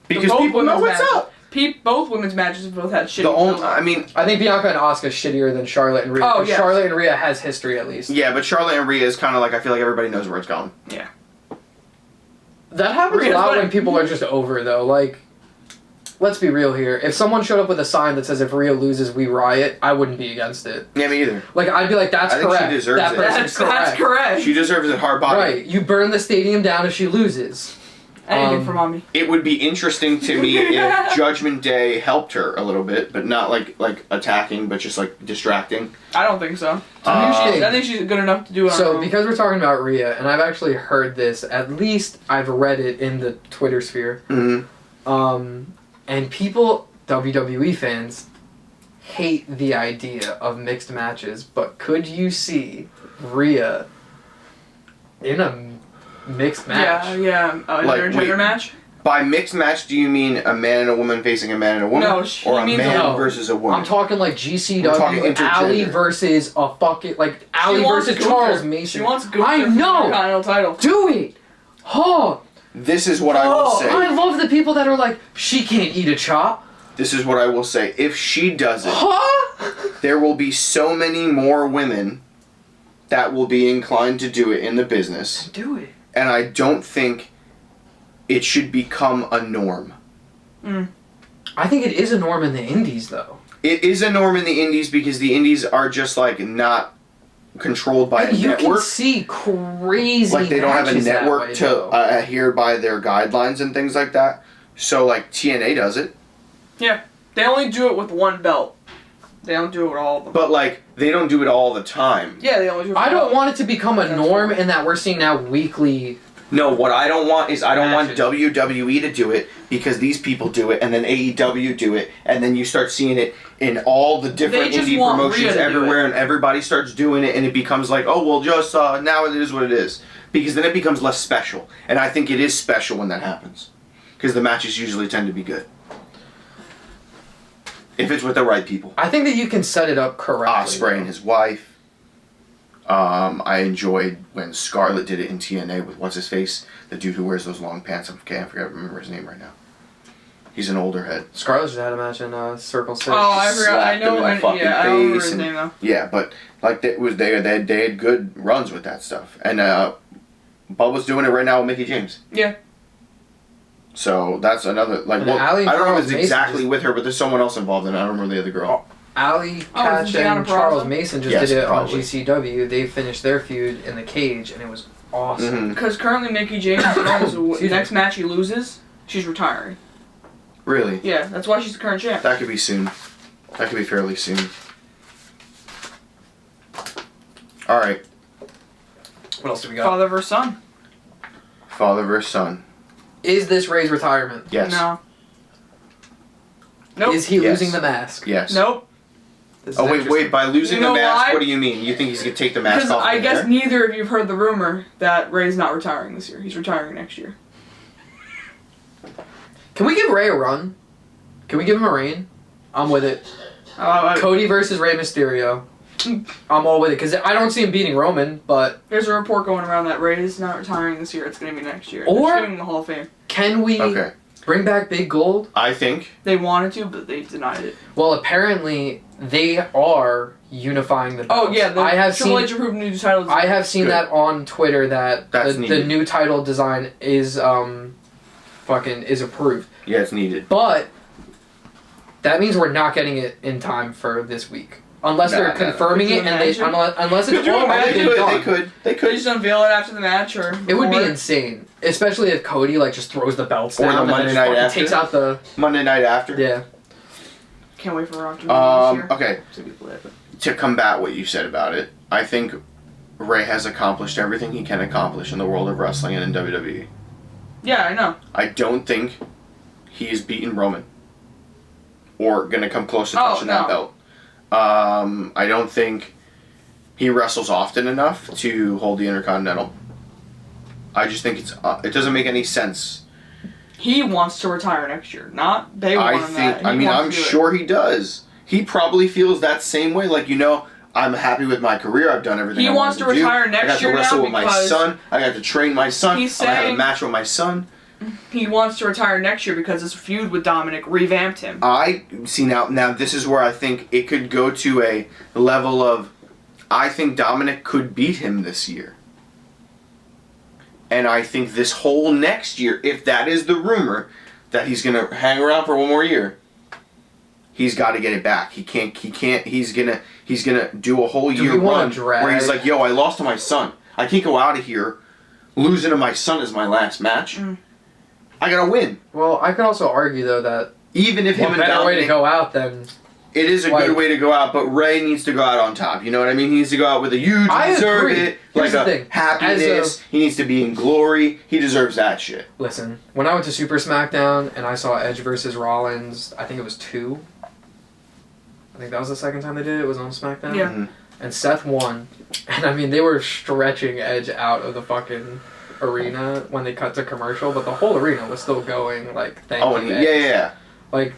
Because
Both
people know
women's
what's
matches.
up.
Both women's matches have both had shitty
The only,
build-up.
I mean,
I think Bianca and Asuka's shittier than Charlotte and Rhea.
Oh,
'cause
yes.
Charlotte and Rhea has history at least.
yeah, but Charlotte and Rhea is kind of like, I feel like everybody knows where it's going.
Yeah.
That happens
Rhea's
a lot
winning.
when people are just over, though. Like, let's be real here. If someone showed up with a sign that says, if Rhea loses, we riot, I wouldn't be against it.
Yeah, me either.
Like, I'd be like, that's
I think she
correct.
deserves
that
it.
person's
That's correct.
She deserves it hard body.
Right. You burn the stadium down if she loses.
Anything for mommy.
It would be interesting to me if Judgment Day helped her a little bit, but not like attacking, but just like distracting.
I don't think so.
Interesting.
I think she's good enough to do it on her
So,
own.
because we're talking about Rhea, and I've actually heard this, at least I've read it in the Twitter sphere,
Mm-hmm.
and people, WWE fans, hate the idea of mixed matches, but could you see Rhea in a mixed match?
Yeah,
Like,
intergender
wait.
match.
By mixed match, do you mean a man and a woman facing a man and a woman?
No,
or a
he means
man
no.
versus a woman?
I'm talking like
We're talking
GCW,
intergender.
Ali versus a fucking, like, Ali
She wants
versus
Gunther.
Charles Mason.
She wants Gunther
I
for the
know!
Intercontinental title.
Do it! Oh!
This is what I will say.
I love the people that are like, she can't eat a chop.
This is what I will say. If she does it,
Huh?
there will be so many more women that will be inclined to do it in the business.
Do it.
And I don't think it should become a norm.
I think it is a norm in the indies, though.
It is a norm in the indies because the indies are just like not controlled by a
You
network.
can see crazy
Like they don't have a
matches that
network
way,
to
though.
adhere by their guidelines and things like that. So like TNA does it,
Yeah, they only do it with one belt. They don't do it with all of them.
but like they don't do it all the time.
Yeah, they only do it with
I
one
don't
belt.
want it to become a
That's
norm
fine.
in that we're seeing now weekly.
No, what I don't want is I don't want
Matches.
WWE to do it because these people do it, and then AEW do it, and then you start seeing it in all the different
They just
indie
want Rhea
promotions
to do
everywhere,
it.
and everybody starts doing it, and it becomes like, oh well, just now it is what it is, because then it becomes less special, and I think it is special when that happens, because the matches usually tend to be good if it's with the right people.
I think that you can set it up correctly.
Ospreay and his wife. I enjoyed when Scarlett did it in TNA with what's his face, the dude who wears those long pants. I can't remember his name right now. He's an older head.
Scarlett just had a match in Circle 6.
Oh, I forgot. I
Slapped him
know.
in the fucking
I don't remember
face
his
and-
name though.
Yeah, but like they had good runs with that stuff, and Bubba's doing it right now with Mickey James.
Yeah.
So that's another like.
And
Well, I
Allie
don't know if
Charles
it's
Mason
exactly
just-
with her, but there's someone else involved in it. I don't remember the other girl.
Ali
Oh,
Catch
is it Deanna
and
Purrazzo?
Charles Mason just
Yes,
did it
probably.
on GCW. They finished their feud in the cage, and it was awesome.
Mhm.
Because currently Mickey James knows the
Excuse me.
next match he loses, she's retiring.
Really?
Yeah, that's why she's the current champ.
That could be soon. That could be fairly soon. All right,
What else do we got?
Father versus son.
father versus son.
Is this Ray's retirement?
Yes.
No. Nope.
Is he
Yes.
losing the mask?
Yes.
Nope.
This is
Oh wait,
interesting.
by losing
You know
the mask,
why?
what do you mean? You think he's gonna take the mask
Because
off?
I
in
guess
there?
neither of you have heard the rumor that Ray's not retiring this year. He's retiring next year.
Can we give Ray a run? Can we give him a reign? I'm with it.
There's
Cody versus Rey Mysterio. I'm all with it because I don't see him beating Roman, but
a report going around that Ray's not retiring this year. It's going to be next year.
Or-
They're giving him the Hall of Fame.
can we
Okay.
bring back Big Gold?
I think.
They wanted to, but they denied it.
Well, apparently they are unifying the belts.
Oh yeah, the
I have
Triple
seen.
H approved new titles.
I have seen
Good.
that on Twitter that
That's
the
needed.
new title design is is approved.
Yeah, it's needed.
But that means we're not getting it in time for this week. Unless
Nah,
they're
nah.
confirming
Could you
it and they
imagine?
unless it's
Could you
already
imagine?
been
They
done.
could. They
They
could.
just unveil it after the match, or
It would be
before.
insane. Especially if Cody like just throws the belts
Or
down
the
and then
Monday
just
night
fucking
after.
takes out the
Monday night after.
yeah.
Can't wait for Rock to this year.
Okay.
It's gonna be lit, but-
To combat what you said about it, I think Ray has accomplished everything he can accomplish in the world of wrestling and in WWE.
Yeah, I know.
I don't think he's beaten Roman or gonna come close to
Oh,
touching that
no.
belt. I don't think he wrestles often enough to hold the Intercontinental. I just think it doesn't make any sense.
He wants to retire next year, not they want him that.
I'm sure he does. He probably feels that same way. Like, I'm happy with my career. I've done everything.
He wants to retire next year now.
I got to wrestle with my son. I got to train my son.
He's
I have a match with my son.
He wants to retire next year because his feud with Dominic revamped him.
I see now. This is where I think it could go to a level of. I think Dominic could beat him this year. And I think this whole next year, if that is the rumor, that he's gonna hang around for one more year, he's got to get it back. He can't. He's gonna do a whole year run where he's like, "Yo, I lost to my son. I can't go out of here losing to my son as my last match. I gotta win."
Well, I could also argue though that
even if him and
better
Dominic,
way to go out than.
It is a good way to go out, but Rey needs to go out on top. You know what I mean? He needs to go out with a huge deserve it,
Here's
like
the
a
thing.
happiness. He needs to be in glory. He deserves that shit.
Listen, when I went to Super SmackDown and I saw Edge versus Rollins, I think it was 2. I think that was the second time they did it. It was on SmackDown.
Yeah.
Mm-hmm.
And Seth won. And I mean, they were stretching Edge out of the fucking arena when they cut to commercial, but the whole arena was still going like, thank you, Edge.
Yeah.
Like,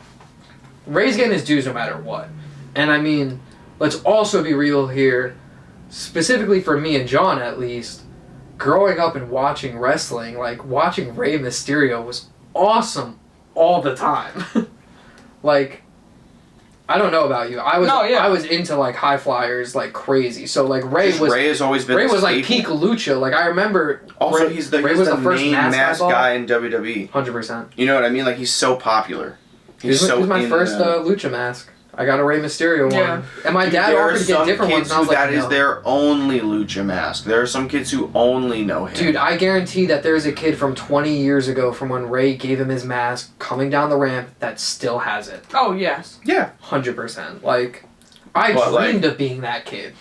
Rey's getting his dues no matter what. And I mean, let's also be real here, specifically for me and John at least, growing up and watching wrestling, like, watching Rey Mysterio was awesome all the time. Like, I don't know about you. I was into, like, high flyers like crazy. So, like, Rey
has always been
like peak lucha. Like, I remember
also
Rey,
he's the
first
main mask guy in WWE.
100%.
You know what I mean? Like, he's so popular. He's
my first lucha mask. I got a Rey Mysterio one. And my dad offered to get different ones, and I was like,
that is their only lucha mask. There are some kids who only know him.
Dude, I guarantee that there's a kid from 20 years ago from when Rey gave him his mask coming down the ramp that still has it.
Oh, yes.
Yeah.
100%. Like, I dreamed of being that kid.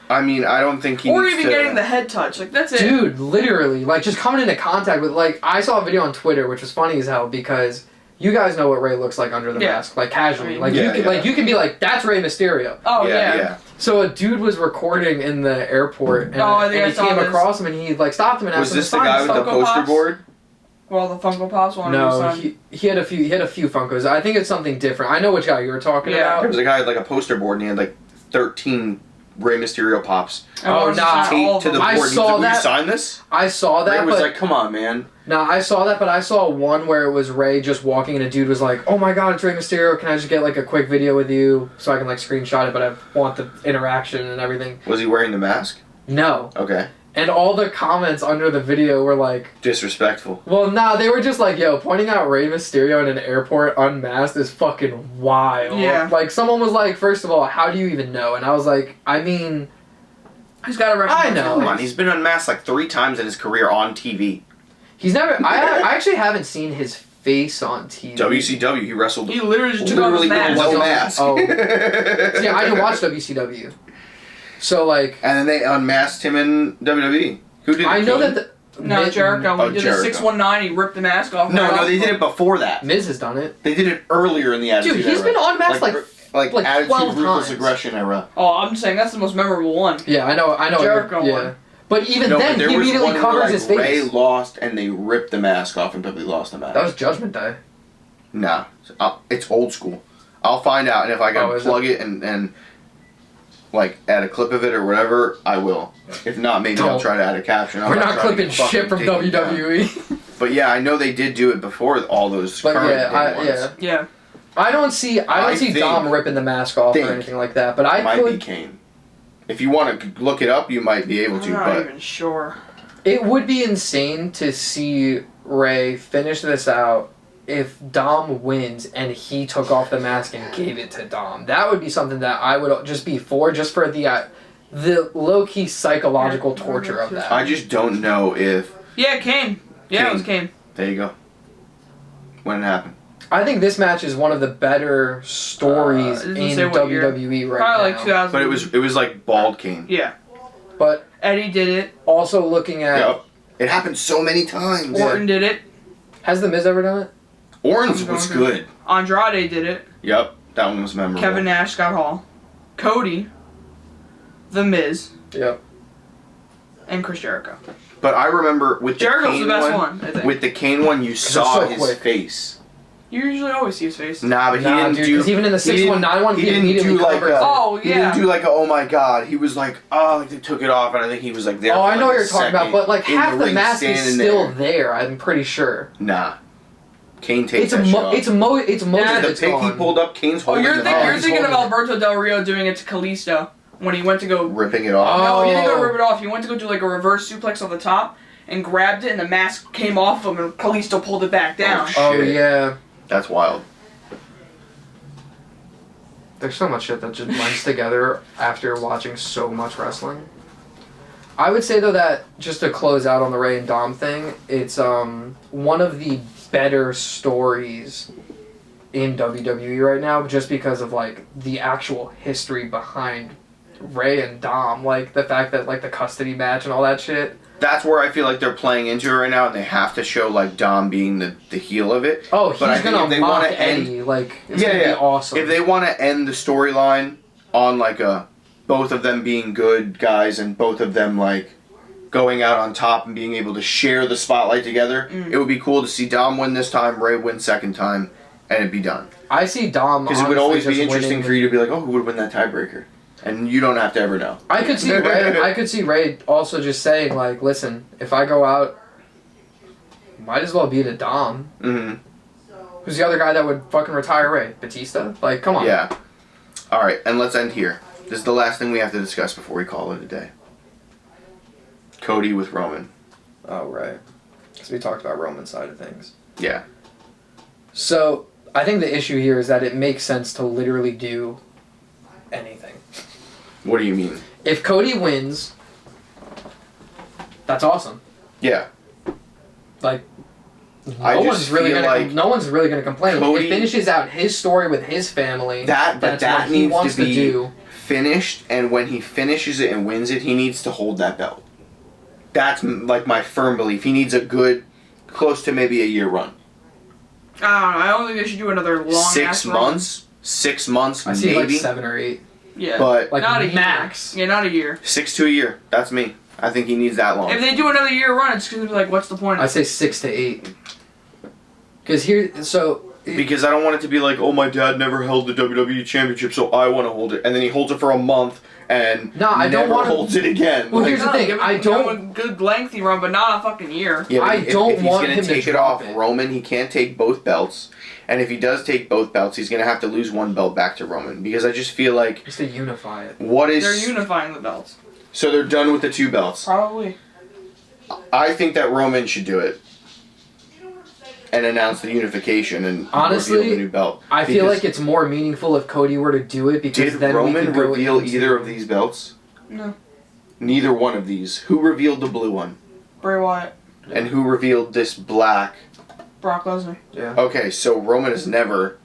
I mean, I don't think he
or
needs
even getting the head touch. Like, that's it.
Dude, literally. Like, just coming into contact with, like, I saw a video on Twitter, which was funny as hell, because... You guys know what Rey looks like under the mask, like casually. Like you can be like, that's Rey Mysterio.
Oh yeah.
So a dude was recording in the airport, and he came across him, and he like stopped him and asked him.
Was this the guy with the poster board?
Well, the Funko Pops one.
No, he had a few. He had a few Funkos. I think it's something different. I know which guy you were talking about.
There was a guy with like a poster board, and he had like 13 Rey Mysterio pops.
Oh, nah.
Taped to the board.
I saw that.
Will you sign this?
I saw that.
Rey was like, "Come on, man."
No, I saw that, but I saw one where it was Rey just walking and a dude was like, "Oh my god, it's Rey Mysterio, can I just get like a quick video with you so I can like screenshot it, but I want the interaction and everything."
Was he wearing the mask?
No.
Okay.
And all the comments under the video were like...
Disrespectful.
Well, nah, they were just like, yo, pointing out Rey Mysterio in an airport unmasked is fucking wild.
Yeah.
Like, someone was like, first of all, how do you even know? And I was like, I mean...
He's got to recognize.
I know.
Come on, he's been unmasked like 3 times in his career on TV.
He's never... I actually haven't seen his face on TV.
WCW, he wrestled...
He literally just took off his mask.
No mask.
Oh. See, I didn't watch WCW. So, like...
And then they unmasked him in WWE. Who did it?
I know that...
No, Jericho. When he did the 619, he ripped the mask off.
No, they did it before that.
Miz has done it.
They did it earlier in the Attitude
Dude, he's
era.
been unmasked like
Attitude
12
Ruthless
times.
Aggression era.
Oh, I'm saying that's the most memorable one.
Yeah, I know.
Jericho
yeah.
one.
But even then, he immediately covers his face.
Rey lost, and they ripped the mask off, and Pepsi lost the mask.
That was Judgment Day.
Nah, it's old school. I'll find out, and if I can plug it and like add a clip of it or whatever, I will. If not, maybe I'll try to add a caption.
We're not clipping shit from WWE.
But yeah, I know they did do it before all those current ones.
Yeah.
I don't see Dom ripping the mask off or anything like that, but I
might be Kane. If you want to look it up, you might be able to.
I'm not even sure.
It would be insane to see Rey finish this out if Dom wins and he took off the mask and gave it to Dom. That would be something that I would just be for, just for the low-key psychological torture of that.
I just don't know if...
Yeah, Kane. Yeah, it was Kane.
There you go. When it happened.
I think this match is one of the better stories in WWE right
Probably
now.
Like 2000.
But it was like bald Kane.
Yeah.
But
Eddie did it.
Also looking at...
Yep. It happened so many times.
Orton did it.
Has The Miz ever done it?
Orton's was good.
Andrade did it.
Yep. That one was memorable.
Kevin Nash, Scott Hall. Cody. The Miz.
Yep.
And Chris Jericho.
But I remember with the
Jericho's
Kane
the best one, I think.
With the Kane one, you saw
so
his
quick.
face.
You usually always see his face.
Nah, but he
Nah,
didn't
dude,
do.
'cause even in the 619 one, he
didn't
immediately
do like
covered
a.
it.
Oh,
He
yeah.
didn't do like a, oh my god. He was like, oh, like they took it off, and I think he was like there.
Oh,
for
I know
like
what
a
you're talking about,
second
but like
in
half the
ring
mask is
standing
still there. I'm pretty sure.
Nah, Kane takes
It's
that shit off.
it's most
Yeah,
of
The
it's
pic he
gone.
pulled up, Kane's
Oh,
holding
you're
it off.
thinking of
holding it.
Alberto Del Rio doing it to Kalisto when he went to go.
Ripping it off.
No, he didn't go
Oh.
rip it off. He went to go do like a reverse suplex off the top and grabbed it, and the mask came off him, and Kalisto pulled it back down.
Oh
Shit.
yeah.
That's wild.
There's so much shit that just blends together after watching so much wrestling. I would say though that just to close out on the Rey and Dom thing, it's one of the better stories in WWE right now, just because of like the actual history behind Rey and Dom, like the fact that like the custody match and all that shit.
That's where I feel like they're playing into it right now, and they have to show like Dom being the heel of it.
Oh, he's
But I think
gonna
if they
mock
wanna end-
Eddie, like it's gonna be awesome.
If they want to end the storyline on like a both of them being good guys and both of them like going out on top and being able to share the spotlight together, it would be cool to see Dom win this time, Rey win second time, and it'd be done.
I see Dom
Because it would
honestly
always
just
be interesting
winning.
for you to be like, oh, who would win that tiebreaker? And you don't have to ever know.
I could see Ray. I could see Ray also just saying like, "Listen, if I go out, might as well be the Dom.
Mm-hmm.
Who's the other guy that would fucking retire Ray? Batista? Like, come on."
Yeah. All right, and let's end here. This is the last thing we have to discuss before we call it a day. Cody with Roman.
Oh right. Because we talked about Roman's side of things.
Yeah.
So I think the issue here is that it makes sense to literally do anything.
What do you mean?
If Cody wins, that's awesome.
Yeah.
Like,
I
no
just
one's really
feel
gonna
like
no one's really gonna complain.
Cody-
It finishes out his story with his family.
But
that's
that
what he
needs
wants
to be
do.
finished, and when he finishes it and wins it, he needs to hold that belt. That's like my firm belief. He needs a good, close to maybe a year run.
I don't know. I don't think they should do another long
6 months. 6 months,
I see
maybe.
like 7 or 8.
Yeah.
But
Like
not a
max.
year. Yeah, not a year.
6 to a year. That's me. I think he needs that long.
If they do another year run, it's gonna be like, what's the point?
I say 6 to 8. Because here, so
Because I don't want it to be like, oh, my dad never held the WWE Championship, so I want to hold it. And then he holds it for a month and
No, I don't
never
wanna-
holds it again.
Well,
Like,
here's the thing,
give him-
I
give him
don't-
a good lengthy run, but not a fucking year.
yeah, but
I don't
if he's
want
gonna
him to
take it
drop
off
it.
Roman, he can't take both belts. And if he does take both belts, he's going to have to lose one belt back to Roman. Because I just feel like,
just to unify it.
what is...
They're unifying the belts.
So they're done with the 2 belts.
Probably.
I think that Roman should do it. And announce the unification and
Honestly,
reveal the new belt.
I feel
Because
like it's more meaningful if Cody were to do it because
did
then we
Roman
could go
reveal
into-
either of these belts?
No.
Neither one of these. Who revealed the blue one?
Bray Wyatt.
And who revealed this black?
Brock Lesnar.
Yeah.
Okay, so Roman has never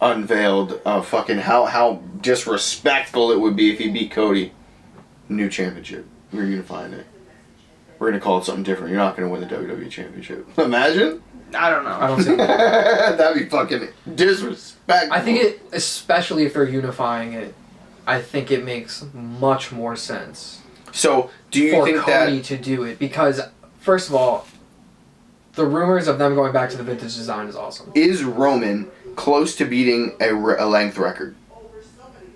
unveiled fucking how disrespectful it would be if he beat Cody. New championship. We're unifying it. We're gonna call it something different. You're not gonna win the WWE Championship. Imagine?
I don't know.
I don't see it.
That'd be fucking disrespectful.
I think it, especially if they're unifying it, I think it makes much more sense
So, do you
for
think
Cody
that...
to do it because, first of all, the rumors of them going back to the vintage design is awesome.
Is Roman close to beating a length record?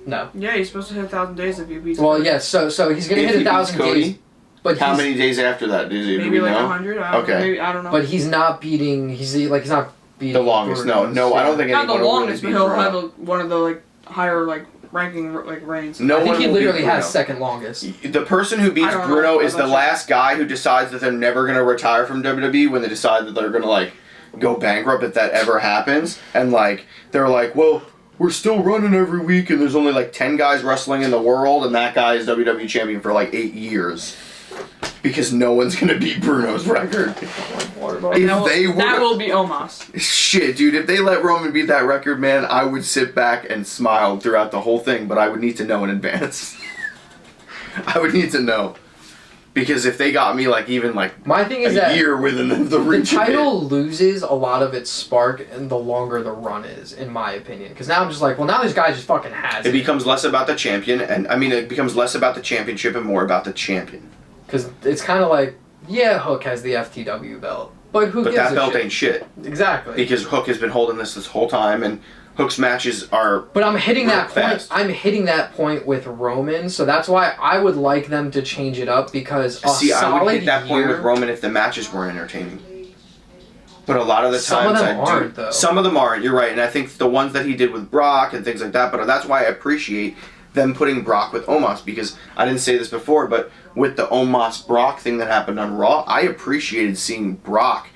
No.
Yeah, he's supposed to hit 1,000 days if he beats.
Well, yes. So he's gonna
If
hit
he beats
1,000
Cody?
days, but
How
he's,
many days after that? Do
maybe
we
like
know?
100. I don't
Okay.
know. Maybe, I don't know.
but he's not beating. He's not beating
The longest. No, I don't think
not the
anyone will
longest, but
really
he'll
beat
have
Bruno.
one of the like higher like ranking like reigns.
No
I think
one
he
will beat
literally has
Bruno.
second longest.
The person who beats
I don't know.
Bruno is
I'm
the
not
last guy who decides that they're never going to retire from WWE when they decide that they're going to, like, go bankrupt if that ever happens. And, like, they're like, well, we're still running every week and there's only, like, 10 guys wrestling in the world and that guy is WWE champion for, like, 8 years. Because no one's going to beat Bruno's record.
That will be Omos.
Shit, dude, if they let Roman beat that record, man, I would sit back and smile throughout the whole thing, but I would need to know in advance. I would need to know. Because if they got me, like, even, like,
My thing is
a
that
year within the
the
reach of it.
title loses a lot of its spark and the longer the run is, in my opinion. Because now I'm just like, well, now this guy just fucking has
It
it.
becomes less about the champion, and, I mean, it becomes less about the championship and more about the champion.
Because it's kind of like, Yeah, Hook has the FTW belt, but who
But
gives
that
a
belt
shit?
ain't shit.
Exactly.
Because Hook has been holding this whole time, and Hook's matches are.
But I'm hitting that point.
fast.
I'm hitting that point with Roman, so that's why I would like them to change it up because
See, I would hit that point
year,
with Roman if the matches weren't entertaining. But a lot of the
Some of
times
them
I do.
aren't, though.
Some of them aren't. You're right, and I think the ones that he did with Brock and things like that. But that's why I appreciate them putting Brock with Omos, because I didn't say this before, but with the Omos Brock thing that happened on Raw, I appreciated seeing Brock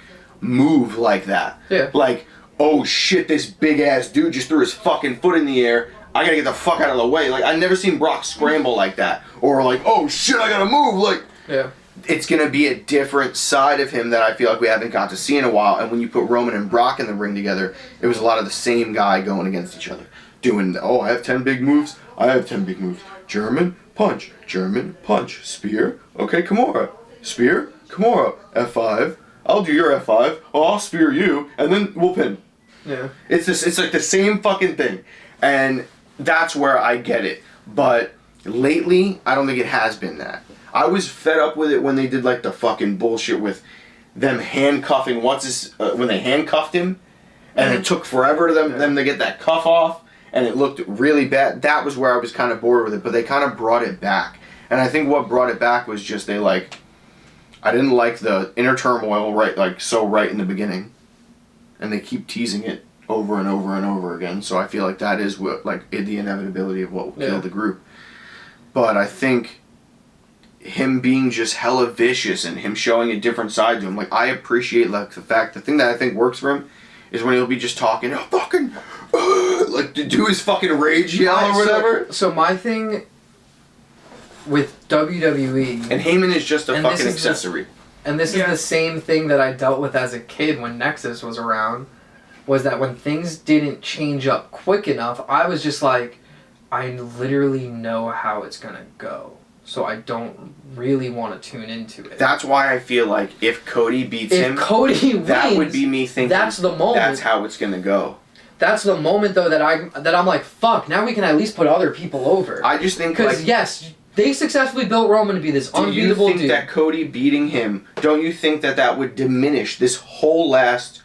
move like that.
Yeah.
Like, oh shit, this big ass dude just threw his fucking foot in the air. I gotta get the fuck out of the way. Like, I've never seen Brock scramble like that. Or like, oh shit, I gotta move. Like,
Yeah.
it's gonna be a different side of him that I feel like we haven't got to see in a while. And when you put Roman and Brock in the ring together, it was a lot of the same guy going against each other. Doing, oh, I have 10 big moves. I have 10 big moves. German punch. German punch. Spear. Okay, Kimura. Spear. Kimura. F5. I'll do your F5. Oh, I'll spear you. And then we'll pin.
Yeah.
It's like the same fucking thing. And that's where I get it. But lately, I don't think it has been that. I was fed up with it when they did like the fucking bullshit with them handcuffing when they handcuffed him, and it took forever to them to get that cuff off, and it looked really bad. That was where I was kind of bored with it, but they kind of brought it back. And I think what brought it back was just I didn't like the inner turmoil right in the beginning, and they keep teasing it over and over and over again. So I feel like that is what the inevitability of what will kill the group. But I think him being just hella vicious and him showing a different side to him, like, I appreciate the thing that I think works for him is when he'll be just talking, oh, fucking, like, to do his fucking rage yell or whatever.
So my thing with WWE,
And Heyman is just a
And
fucking
this is
accessory.
and this is the same thing that I dealt with as a kid when Nexus was around, was that when things didn't change up quick enough, I was just like, I literally know how it's gonna go. So I don't really want to tune into it.
That's why I feel like if Cody beats him,
Cody wins,
that would be me thinking
that's the moment.
That's how it's gonna go.
That's the moment though that I'm like, fuck, now we can at least put other people over.
I just think
because yes, they successfully built Roman to be this unbeatable
dude. Do you think that Cody beating him, don't you think that would diminish this whole last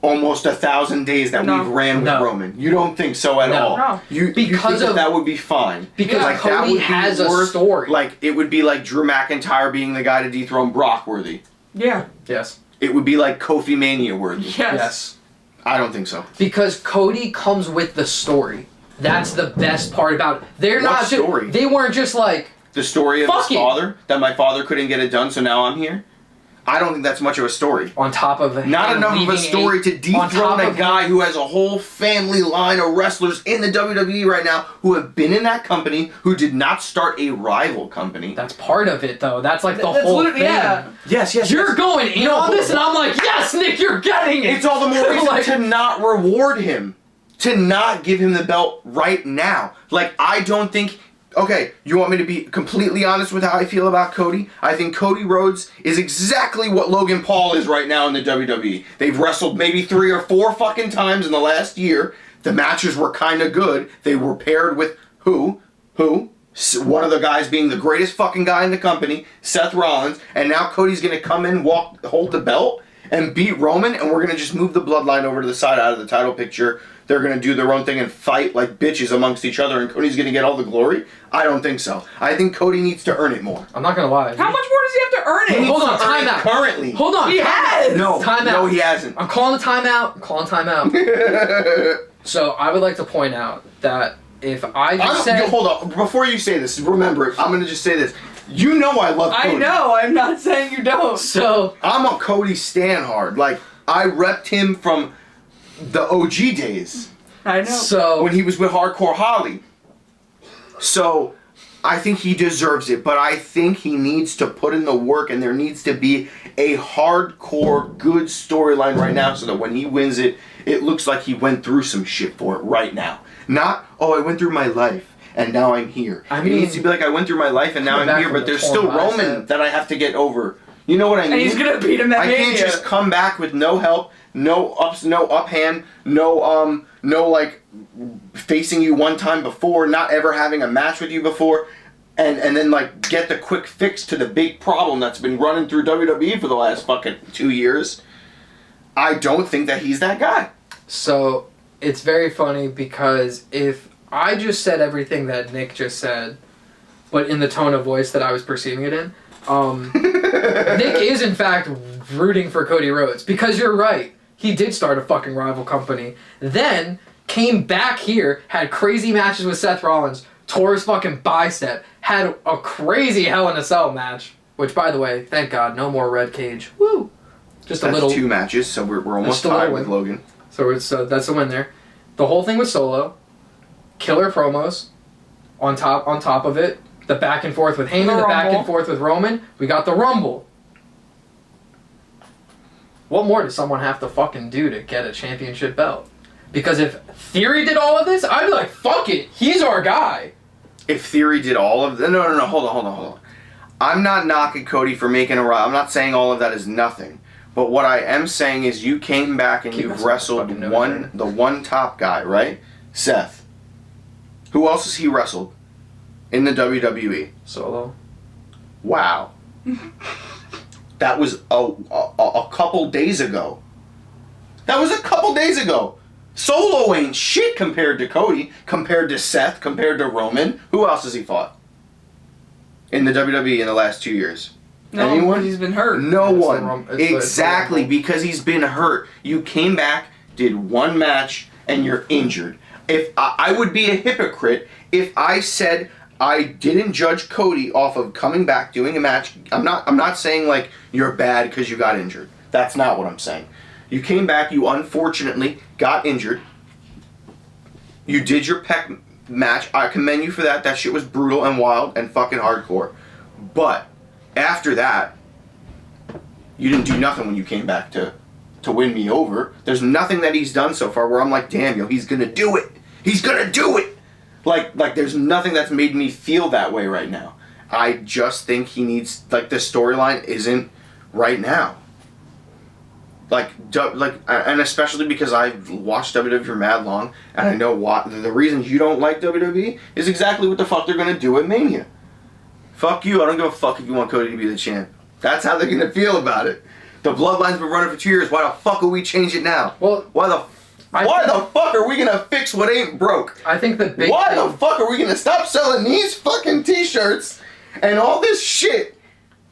almost 1,000 days that we've ran with Roman? You don't think so at all?
No.
You think that would be fine?
Because
like,
Cody
that would
has
be
a story.
Like, it would be like Drew McIntyre being the guy to dethrone Brock worthy.
Yeah.
Yes.
It would be like Kofi Mania worthy.
Yes.
I don't think so.
Because Cody comes with the story. That's the best part about it. They're
What
not
story?
They weren't just like
The story of his
Fuck it.
father, that my father couldn't get it done, so now I'm here. I don't think that's much of a story.
on top of
Not
him
enough of a
leaving
story to
on top
dethrone a
of
guy who has a whole family line of wrestlers in the WWE right now who have been in that company, who did not start a rival company.
That's part of it though. That's like the
That's
whole
literally-
thing.
yeah.
Yes,
You're going in on this, and I'm like, yes, Nick, you're getting it.
It's all the more reason
Like-
to not reward him. To not give him the belt right now. Like, I don't think... Okay, you want me to be completely honest with how I feel about Cody? I think Cody Rhodes is exactly what Logan Paul is right now in the WWE. They've wrestled maybe 3 or 4 fucking times in the last year. The matches were kind of good. They were paired with who? One of the guys being the greatest fucking guy in the company, Seth Rollins. And now Cody's going to come in, hold the belt, and beat Roman, and we're going to just move the bloodline over to the side out of the title picture. They're going to do their own thing and fight like bitches amongst each other, and Cody's going to get all the glory? I don't think so. I think Cody needs to earn it more.
I'm not gonna lie.
How much more does he have to earn it?
Hold on,
Earn
time
it
out.
currently.
Hold on.
He has.
No,
Time
no,
out.
he hasn't.
I'm calling the timeout. So I would like to point out that if I just said...
Hold on. Before you say this, remember it. I'm going to just say this. You know I love Cody.
I know. I'm not saying you don't.
So...
I'm a Cody stan hard. Like, I repped him from the OG days.
I know.
So...
When he was with Hardcore Holly. So, I think he deserves it. But I think he needs to put in the work, and there needs to be a hardcore, good storyline right now so that when he wins it, it looks like he went through some shit for it right now. Not, oh, I went through my life, and now I'm here.
I
It
mean,
needs to be like, I went through my life, and now
coming
I'm
back
here,
from
but
the
there's
torn
still Roman
bicep.
that I have to get over. You know what I mean?
And he's gonna beat him at
I
Mania.
can't just come back with no help, no uphand, no like facing you one time before, not ever having a match with you before, and then like get the quick fix to the big problem that's been running through WWE for the last fucking 2 years. I don't think that he's that guy.
So it's very funny because if I just said everything that Nick just said, but in the tone of voice that I was perceiving it in, Nick is in fact rooting for Cody Rhodes because you're right. He did start a fucking rival company. Then came back here, had crazy matches with Seth Rollins, tore his fucking bicep, had a crazy Hell in a Cell match, which by the way, thank God, no more red cage. Woo! Just
That's
a little
2 matches, so we're almost tied with Logan.
So that's the win there. The whole thing was Solo. Killer promos. On top of it, the back and forth with Heyman, the back and forth with Roman. We got the Rumble. What more does someone have to fucking do to get a championship belt? Because if Theory did all of this, I'd be like, fuck it, he's our guy.
If Theory did all of no, hold on. I'm not knocking Cody for making a run. I'm not saying all of that is nothing. But what I am saying is you came back and you've wrestled the one top guy, right? Seth. Who else has he wrestled in the WWE?
Solo.
Wow. That was a couple days ago. Solo ain't shit compared to Cody, compared to Seth, compared to Roman. Who else has he fought in the WWE in the last 2 years?
No,
anyone?
He's been hurt.
No one. Exactly, because he's been hurt. You came back, did 1 match, and you're injured. If I would be a hypocrite if I said I didn't judge Cody off of coming back, doing a match. I'm not saying like you're bad because you got injured. That's not what I'm saying. You came back, you unfortunately got injured. You did your pec match. I commend you for that. That shit was brutal and wild and fucking hardcore. But after that, you didn't do nothing when you came back to win me over. There's nothing that he's done so far where I'm like, damn, yo, he's gonna do it. He's gonna do it. Like there's nothing that's made me feel that way right now. I just think he needs, like, the storyline isn't right now. And especially because I've watched WWE for mad long, and I know what the reasons you don't like WWE is exactly what the fuck they're gonna do at Mania. Fuck you, I don't give a fuck if you want Cody to be the champ. That's how they're gonna feel about it. The bloodline's been running for 2 years, why the fuck would we change it now?
Well,
why the fuck are we gonna fix what ain't broke?
I think the big
Why the fuck are we gonna stop selling these fucking t-shirts and all this shit?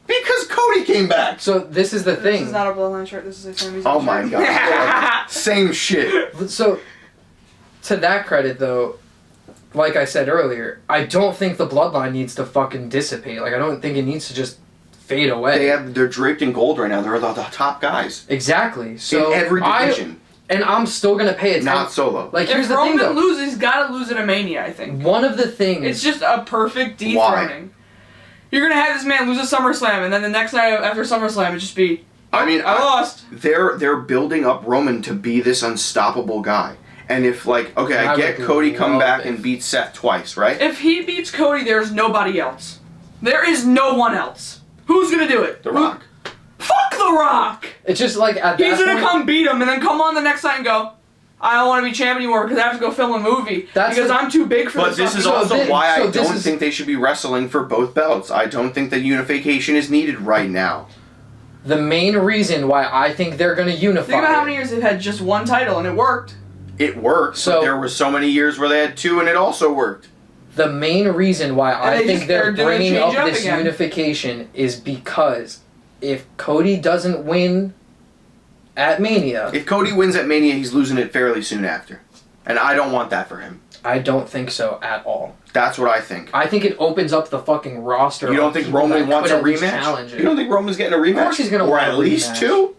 Because Cody came back.
So this is the thing.
This is not a bloodline shirt, this is a Sami Zayn
Oh
shirt.
my god. Same shit.
So, to that credit though, like I said earlier, I don't think the bloodline needs to fucking dissipate. Like, I don't think it needs to just fade away.
They're draped in gold right now. They're the top guys.
Exactly. So
in every division.
And I'm still gonna pay attention.
Not Solo.
Like, here's
if
the
Roman
thing though.
loses, he's gotta lose at a Mania, I think.
One of the things.
It's just a perfect dethroning. You're gonna have this man lose a SummerSlam, and then the next night after SummerSlam, it just be, I lost.
They're building up Roman to be this unstoppable guy. And if, like, okay, I get Cody come back and beat Seth twice, right?
If he beats Cody, there's nobody else. There is no one else. Who's gonna do it?
The Rock.
Fuck The Rock!
It's just like at that
He's gonna
point,
come beat him and then come on the next night and go, I don't want to be champ anymore because I have to go film a movie because I'm too big for
this. But this is also why I don't think they should be wrestling for both belts. I don't think that unification is needed right now.
The main reason why I think they're gonna unify.
Think about how many years they've had just one title and it worked.
It worked. So there were so many years where they had 2 and it also worked.
The main reason why I think they're bringing up this
again.
unification is because if Cody doesn't win at Mania...
If Cody wins at Mania, he's losing it fairly soon after. And I don't want that for him.
I don't think so at all.
That's what I think.
I think it opens up the fucking roster.
You don't think Roman wants a rematch? You don't think Roman's getting a rematch?
Of course he's going to
want a rematch. Or at least 2?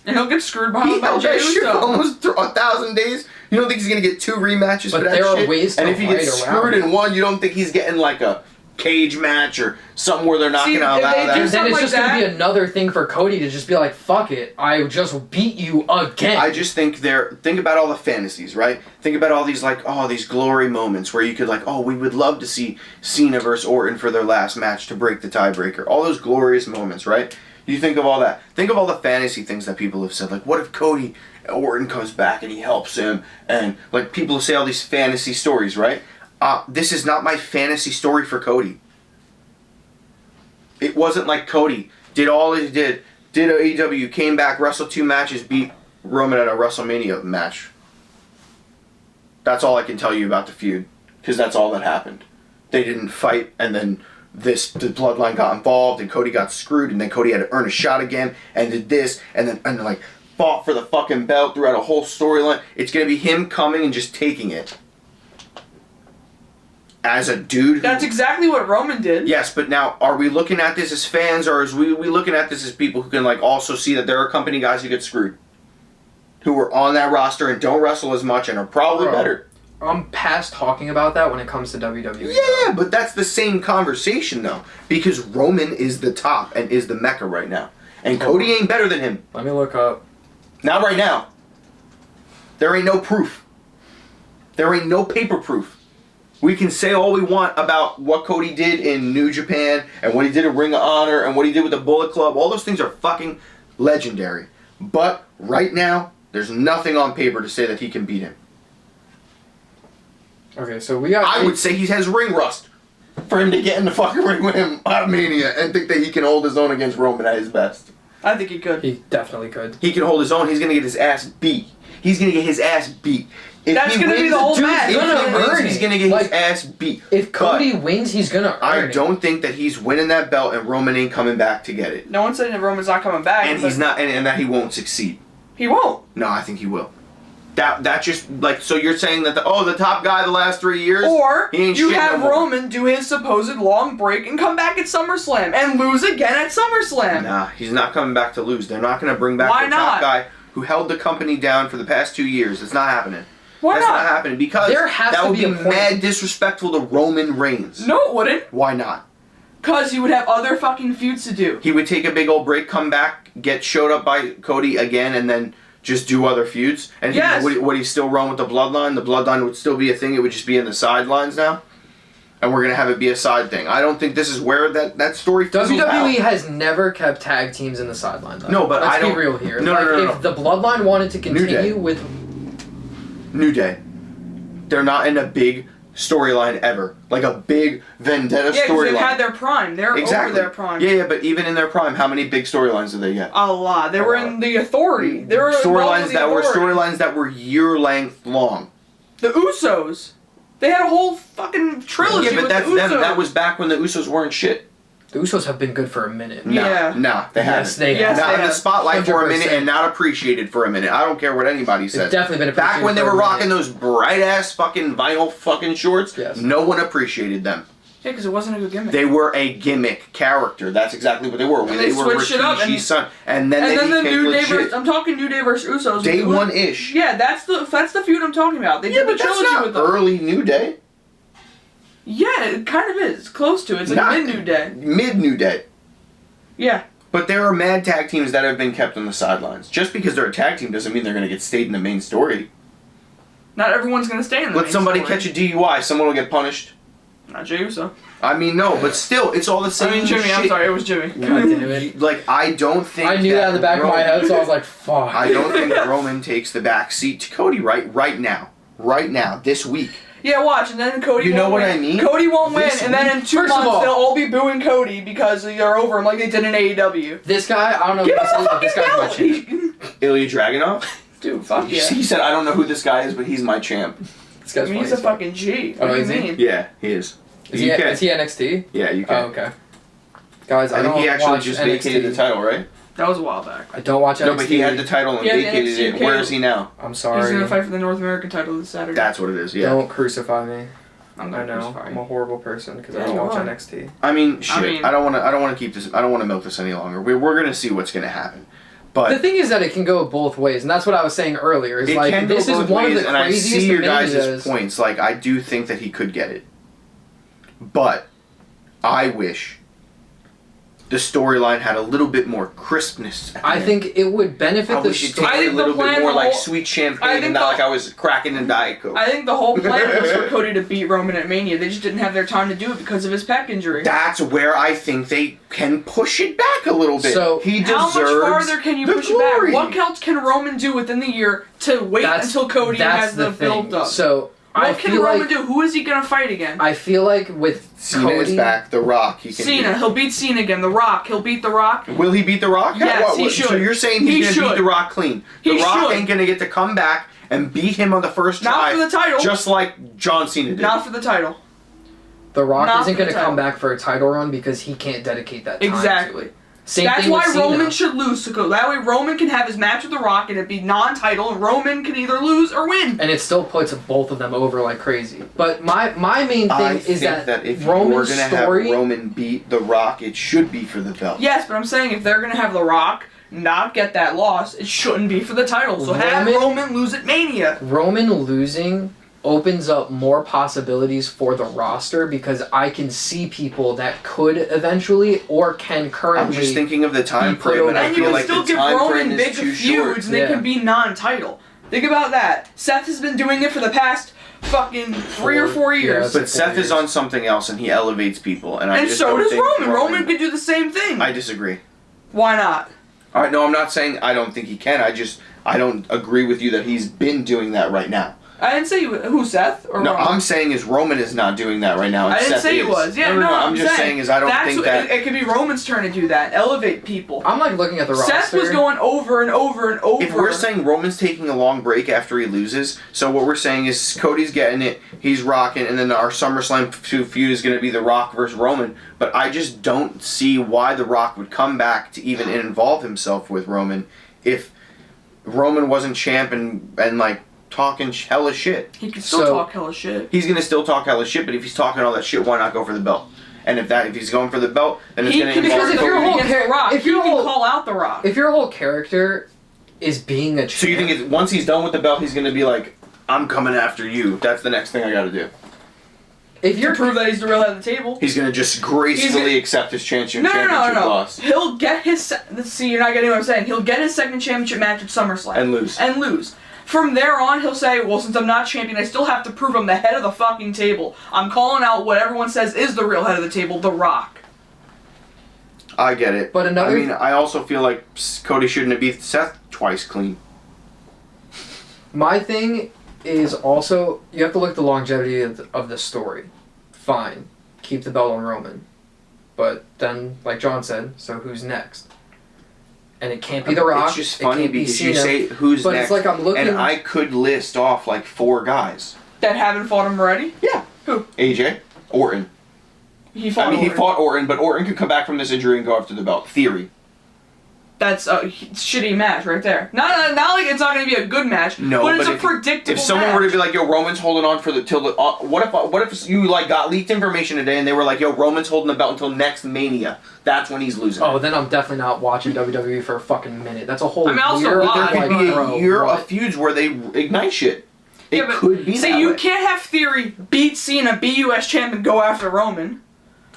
And he'll get screwed behind by Jey Uso.
He held that shit for almost 1,000 days. You don't think he's going to get 2 rematches for that shit?
But there are ways to
And if he gets screwed in one, you don't think he's getting like a cage match or something where they're knocking out that?
Then it's just going to be another thing for Cody to just be like, fuck it, I just beat you again.
I just think think about all the fantasies, right? Think about all these, like, these glory moments where you could, like, we would love to see Cena versus Orton for their last match to break the tiebreaker. All those glorious moments, right? You think of all that. Think of all the fantasy things that people have said. Like, what if Cody Orton comes back and he helps him? And, like, people say all these fantasy stories, right? This is not my fantasy story for Cody. It wasn't like Cody did all he did AEW, came back, wrestled 2 matches, beat Roman at a WrestleMania match. That's all I can tell you about the feud, because that's all that happened. They didn't fight, and then the bloodline got involved, and Cody got screwed, and then Cody had to earn a shot again, and did this, and then like fought for the fucking belt throughout a whole storyline. It's gonna be him coming and just taking it. As a dude.
That's exactly what Roman did.
Yes, but now, are we looking at this as fans, or are we looking at this as people who can like also see that there are company guys who get screwed? Who were on that roster and don't wrestle as much and are probably better.
I'm past talking about that when it comes to WWE.
Yeah, but that's the same conversation though. Because Roman is the top and is the Mecca right now. And Cody ain't better than him.
Let me look up.
Not right now. There ain't no proof. There ain't no paper proof. We can say all we want about what Cody did in New Japan and what he did in Ring of Honor and what he did with the Bullet Club. All those things are fucking legendary. But right now, there's nothing on paper to say that he can beat him.
Okay, so we got...
I would say he has ring rust for him to get in the fucking ring with him at Mania and think that he can hold his own against Roman at his best.
I think he could.
He definitely could.
He can hold his own. He's going to get his ass beat. He's going to get his ass beat.
That's going to be the whole match.
If he wins, he's going to get his ass beat.
If Cody wins, he's going to earn it.
I don't think that he's winning that belt and Roman ain't coming back to get it.
No one said that Roman's not coming back.
And he's not, and that he won't succeed.
He won't.
No, I think he will. That just, like, so you're saying that, the top guy the last 3 years?
Or
he ain't
you
shit
have
no more.
Roman do his supposed long break and come back at SummerSlam and lose again at SummerSlam.
Nah, he's not coming back to lose. They're not going to bring back
Why
the top
not?
guy who held the company down for the past 2 years. It's not happening.
Why
That's
not?
not happening because
There has
that
to
would
be
be
a point.
mad disrespectful to Roman Reigns.
No, it wouldn't.
Why not?
Because he would have other fucking feuds to do.
He would take a big old break, come back, get showed up by Cody again, and then just do other feuds. And
Yes.
would he still run with the Bloodline? The Bloodline would still be a thing. It would just be in the sidelines now. And we're going to have it be a side thing. I don't think this is where that story fizzles
WWE
out.
has never kept tag teams in the sideline, though.
No, but
Let's
I don't...
be real here.
No,
like,
no.
If the Bloodline wanted to
Day.
continue with...
New Day. They're not in a big storyline ever. Like a big vendetta
Yeah, because
storyline.
they've had their prime. They're over their prime.
Yeah, but even in their prime, how many big storylines did they get?
A lot. They were in the Authority. They were
storylines that were year-length long.
The Usos. They had a whole fucking trilogy
Yeah, but
with
that's
the Usos.
them. That was back when the Usos weren't shit.
The Usos have been good for a minute.
Yeah.
Nah, they haven't.
Yes, they
Yes,
have.
Not in the
have.
spotlight for a minute
100%.
and not appreciated for a minute. I don't care what anybody says.
It's definitely been
Back
appreciated
when they
for
were
a
rocking
minute.
those bright-ass fucking vinyl fucking shorts,
Yes.
no one appreciated them.
Yeah, because it wasn't a good gimmick.
They were a gimmick character. That's exactly what they were.
And they
were
switched it up,
Rikishi's son. And then
and
they
then the
became
New Day
legit.
versus... I'm talking New Day versus Usos.
Day one-ish.
Yeah, that's the feud I'm talking about. They
Yeah,
did the
but that's
trilogy
not
with them.
early New Day.
Yeah, it kind of is. It's close to it. It's like
Not-
mid-New Day.
Mid-New Day.
Yeah.
But there are mad tag teams that have been kept on the sidelines. Just because they're a tag team doesn't mean they're going to get stayed in the main story.
Not everyone's going to stay in the
Let
main
somebody
story.
catch a DUI, someone will get punished.
Not Jey Uso.
I mean, no, but still, it's all the same
I mean, Jimmy.
shit.
I'm sorry. It was Jimmy.
God damn it.
Like, I don't think
I knew that in the back of my head, so I was like, fuck.
I don't think Roman takes the back seat to Cody right now. Right now, this week.
Yeah, watch, and then Cody
You
won't
know what
win.
I mean?
Cody won't win,
This
and then in 2
First of
months
all-
they'll all be booing Cody because they're over him like they did in AEW.
This guy, I don't know
Give
who
him
this
a
is, but this
fucking
guy's my
belt!
champ.
Ilya Dragunov?
Dude, fuck yeah.
He said, I don't know who this guy is, but he's my champ.
This
I
guy's
mean,
funny
he's a
as fuck.
fucking G.
Oh,
What do you
is he?
mean?
Yeah, he is.
Is he NXT?
Yeah, you
Oh,
can.
okay. Guys, I
I think
don't
he actually
watch
just
NXT.
vacated the title, right?
That was a while back.
I don't watch NXT.
No, but he had the title and
Yeah, the
vacated
NXT
it.
UK.
Where is he now?
I'm
He's
sorry.
gonna fight for the North American title this Saturday.
That's what it is, yeah.
Don't crucify me.
I'm
I
not
know.
crucifying.
I'm a horrible person because I
Yeah,
don't
you
watch
are.
NXT.
I mean, shit.
mean-
I don't want to keep this. I don't want to milk this any longer. We're gonna see what's gonna happen. But
The thing is that it can go both ways, and that's what I was saying earlier. Is
it
like
can go
this is
both
one
ways,
of the
and I
craziest
see your guys'
manias.
points. Like, I do think that he could get it, but I wish the storyline had a little bit more crispness. at the
I
end.
think it would benefit
I
the
wish it
story.
I
tasted
think
a
the
little bit
plan
more like
whole-
sweet
I
champagne,
think
and not
the-
like I was cracking in Diet Coke.
I think the whole plan was for Cody to beat Roman at Mania. They just didn't have their time to do it because of his pec injury.
That's where I think they can push it back a little bit.
So,
he
How
deserves
much farther can you
the
push
glory.
it back? What else can Roman do within the year to wait until Cody
that's
has the
thing.
build up?
So
What can Roman do? Who is he gonna fight again?
I feel like with
Cena
Cody,
is back. The Rock. He can
Cena. He'll beat Cena again. The Rock. He'll beat The Rock.
Will he beat The Rock?
Yes, he should.
So you're saying he's gonna beat The Rock clean? The Rock ain't gonna get to come back and beat him on the first try.
Not for the title.
Just like John Cena did.
Not for the title.
The Rock isn't going to come back for a title run because he can't dedicate that time.
Exactly.
To it. Same
That's
thing
why
with Cena.
Roman should lose. So that way Roman can have his match with The Rock and it be non-title. And Roman can either lose or win.
And it still puts both of them over like crazy. But my main thing is that
if
Roman's
you're gonna have Roman beat The Rock, it should be for the belt.
Yes, but I'm saying if they're going to have The Rock not get that loss, it shouldn't be for the title. So have Roman lose at Mania.
Roman losing opens up more possibilities for the roster because I can see people that could eventually or can currently.
I'm just thinking of the time frame, and I feel like the time frame is too short.
And they can be non-title. Think about that. Seth has been doing it for the past fucking 3 or 4 years.
But Seth is on something else, and he elevates people, and
so does Roman. Roman could do the same thing.
I disagree.
Why not?
All right, no, I'm not saying I don't think he can. I don't agree with you that he's been doing that right now.
I didn't say who, Seth or
no.
Roman.
I'm saying is Roman is not doing that right now. And
I didn't
Seth
say
is.
it was. Yeah,
no. I'm just saying is I don't think that
it could be Roman's turn to do that. Elevate people.
I'm like looking at the roster.
Seth was going over and over and over.
If we're saying Roman's taking a long break after he loses, so what we're saying is Cody's getting it, he's rocking, and then our SummerSlam feud is going to be The Rock versus Roman. But I just don't see why The Rock would come back to even involve himself with Roman if Roman wasn't champ and like talking hella shit.
He can still talk hella shit.
He's gonna still talk hella shit, but if he's talking all that shit, why not go for the belt? And if he's going for the belt, then it's gonna involve
if your whole call out The Rock.
If your whole character is being a champ,
so you think once he's done with the belt, he's gonna be like, I'm coming after you. That's the next thing I gotta do.
If you're
to prove that he's the real head of the table,
he's gonna just gracefully accept his championship loss.
He'll get his. See, you're not getting what I'm saying. He'll get his second championship match at SummerSlam
and lose.
From there on, he'll say, well, since I'm not champion, I still have to prove I'm the head of the fucking table. I'm calling out what everyone says is the real head of the table, The Rock.
I get it.
But
I also feel like Cody shouldn't have beat Seth twice clean.
My thing is also, you have to look at the longevity of the story. Fine. Keep the belt on Roman. But then, like John said, so who's next? And it can't be The Rock.
It's just funny because you say who's
but
next,
it's like I'm looking,
and I could list off like 4 guys
that haven't fought him already.
Yeah.
Who?
AJ, Orton.
He fought
Orton, but Orton could come back from this injury and go after the belt. Theory.
That's a shitty match right there. Not like it's not going to be a good match.
No,
but it's a predictable.
If someone were to be like, "Yo, Roman's holding on for what if you like got leaked information today and they were like, "Yo, Roman's holding the belt until next Mania." That's when he's losing.
Oh, then I'm definitely not watching WWE for a fucking minute. That's a whole year.
There could be a year of feuds where they ignite shit. It could be.
See, you can't have Theory beat Cena, be US champ, and go after Roman.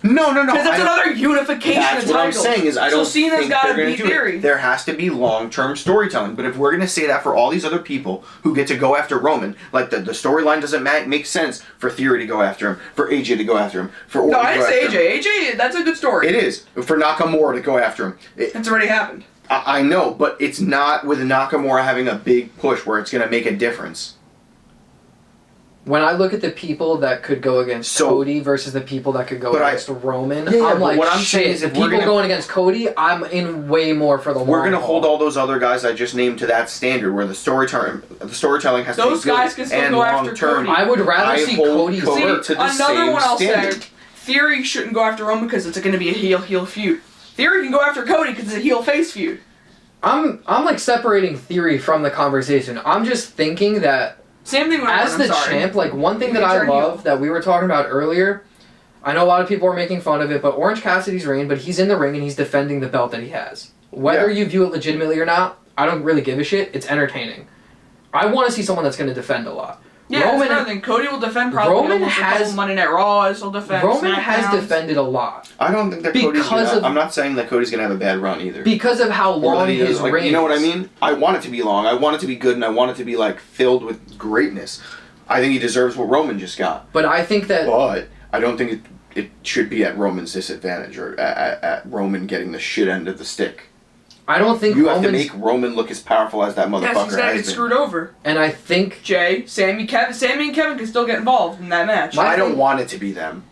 No.
Because that's another unification of titles.
That's what I'm saying is I don't
Cena's
think they're going to do
Theory.
it. There has to be long-term storytelling. But if we're going to say that for all these other people who get to go after Roman, like the storyline doesn't make sense for Theory to go after him, for AJ to go after him, for Orton
to go after him. No, I didn't say AJ. AJ, that's a good story.
It is. For Nakamura to go after him.
It's already happened.
I know, but it's not with Nakamura having a big push where it's going to make a difference.
When I look at the people that could go against Cody versus the people that could go against Roman, I'm like, what I'm saying is, if people going against Cody, I'm in way more for the long haul.
We're going to hold all those other guys I just named to that standard where the storytelling has to be
those guys can still go after Cody.
I would rather see Cody
to the
another one I'll
say.
Theory shouldn't go after Roman because it's going to be a heel feud. Theory can go after Cody because it's a heel face feud.
I'm like separating Theory from the conversation. I'm just thinking that
same thing with
as the champ, like one thing that I love that we were talking about earlier, I know a lot of people are making fun of it, but Orange Cassidy's reign, but he's in the ring and he's defending the belt that he has. Whether you view it legitimately or not, I don't really give a shit. It's entertaining. I want to see someone that's going to defend a lot.
Yeah, Roman, that's another thing. Cody will defend probably
Roman has
Monday Night Raw. He'll defend
Roman has defended a lot.
I don't think that Cody's gonna, I'm not saying that Cody's going to have a bad run either.
Because of how long his reign is.
You know what I mean? I want it to be long. I want it to be good, and I want it to be like filled with greatness. I think he deserves what Roman just got.
But I think that...
But I don't think it should be at Roman's disadvantage or at Roman getting the shit end of the stick.
I don't think
You have to
Roman's...
make Roman look as powerful as that motherfucker
Yes, he's gonna
has
get
been.
screwed over.
And I think...
Jay, Sammy, Kevin. Sammy and Kevin can still get involved in that match.
I don't want it to be them.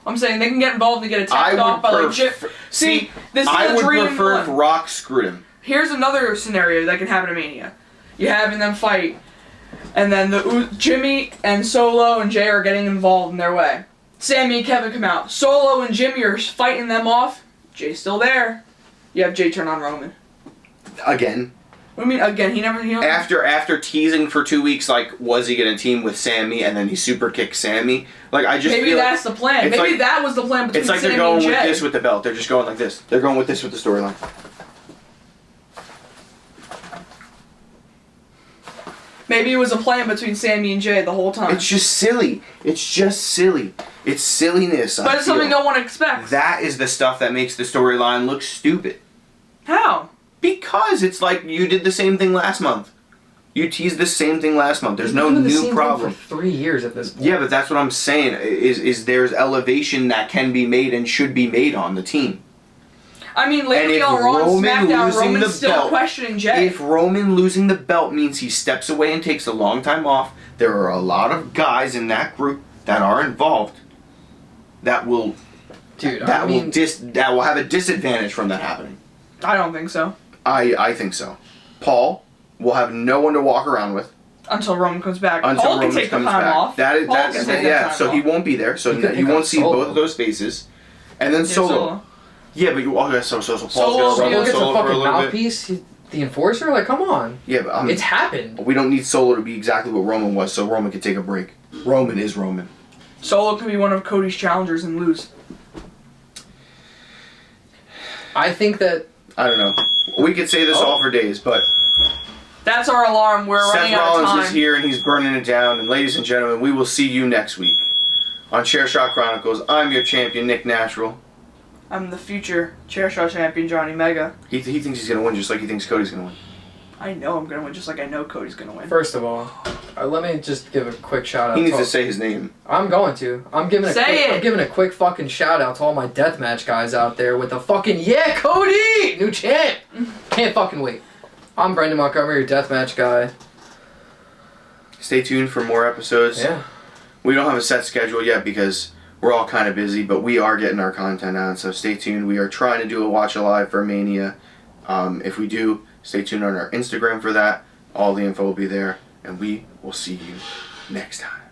I'm saying they can get involved and get attacked off by like Jim. See, this is
I
a
would
dream
prefer if
one.
Rock screwed him.
Here's another scenario that can happen at Mania. You're having them fight, and then Jimmy and Solo and Jay are getting involved in their way. Sammy and Kevin come out. Solo and Jimmy are fighting them off. Jay's still there. You have Jay turn on Roman.
Again.
What do you mean again? He never.
After teasing for 2 weeks, like, was he gonna team with Sammy, and then he super kicks Sammy? Like, I just
maybe
feel
that's the plan.
it's
Maybe
like-
that was the plan between
it's like
Sammy
they're going
and Jay.
with this with the belt. They're just going like this. They're going with this with the storyline.
Maybe it was a plan between Sammy and Jay the whole time.
It's just silly. It's just silly. It's silliness.
But it's something no one expects.
That is the stuff that makes the storyline look stupid.
How?
Because it's like you did the same thing last month. You teased the same thing last month. There's no
Doing the
new
same
problem.
thing for 3 years at this point.
Yeah, but that's what I'm saying. Is there's elevation that can be made and should be made on the team.
I mean, lately
if
on Raw and
Roman
SmackDown,
losing
Roman's
the
still
belt-
questioning Jay.
If Roman losing the belt means he steps away and takes a long time off, there are a lot of guys in that group that are involved that will
Dude,
that
I mean...
that will have a disadvantage from that happening.
I don't think so.
I think so. Paul will have no one to walk around with
Until Roman comes back.
until
Paul
Roman
can take
comes
the time
back.
off.
That is
Paul can take that
yeah.
time
So
off.
he won't be there. So
He could
you
pick
won't
up
see
Solo.
both of those faces, and then Solo. Yeah, but you okay? So Paul's
Solo's
gonna
the
run with
Gets a
Solo for a
fucking
little bit.
mouthpiece? The enforcer? Like, come on.
Yeah, but
It's happened.
we don't need Solo to be exactly what Roman was, so Roman can take a break. Roman is Roman.
Solo can be one of Cody's challengers and lose.
I think that...
I don't know. We could say this all for days, but
That's our alarm. We're running
Seth
out of
Rollins is
time.
here and he's burning it down. And ladies and gentlemen, we will see you next week on Chair Shot Chronicles. I'm your champion, Nick Natural.
I'm the future chair shot champion, Johnny Megga.
He thinks he's gonna win just like he thinks Cody's gonna win.
I know I'm gonna win, just like I know Cody's gonna win.
First of all, let me just give a quick shout out.
He needs to say his name.
I'm going to. I'm giving a quick fucking shout out to all my deathmatch guys out there with the fucking yeah, Cody, new champ. Can't fucking wait. I'm Brendan Montgomery, your deathmatch guy.
Stay tuned for more episodes.
Yeah.
We don't have a set schedule yet because we're all kind of busy, but we are getting our content out, so stay tuned. We are trying to do a watch alive for Mania. If we do, stay tuned on our Instagram for that. All the info will be there, and we will see you next time.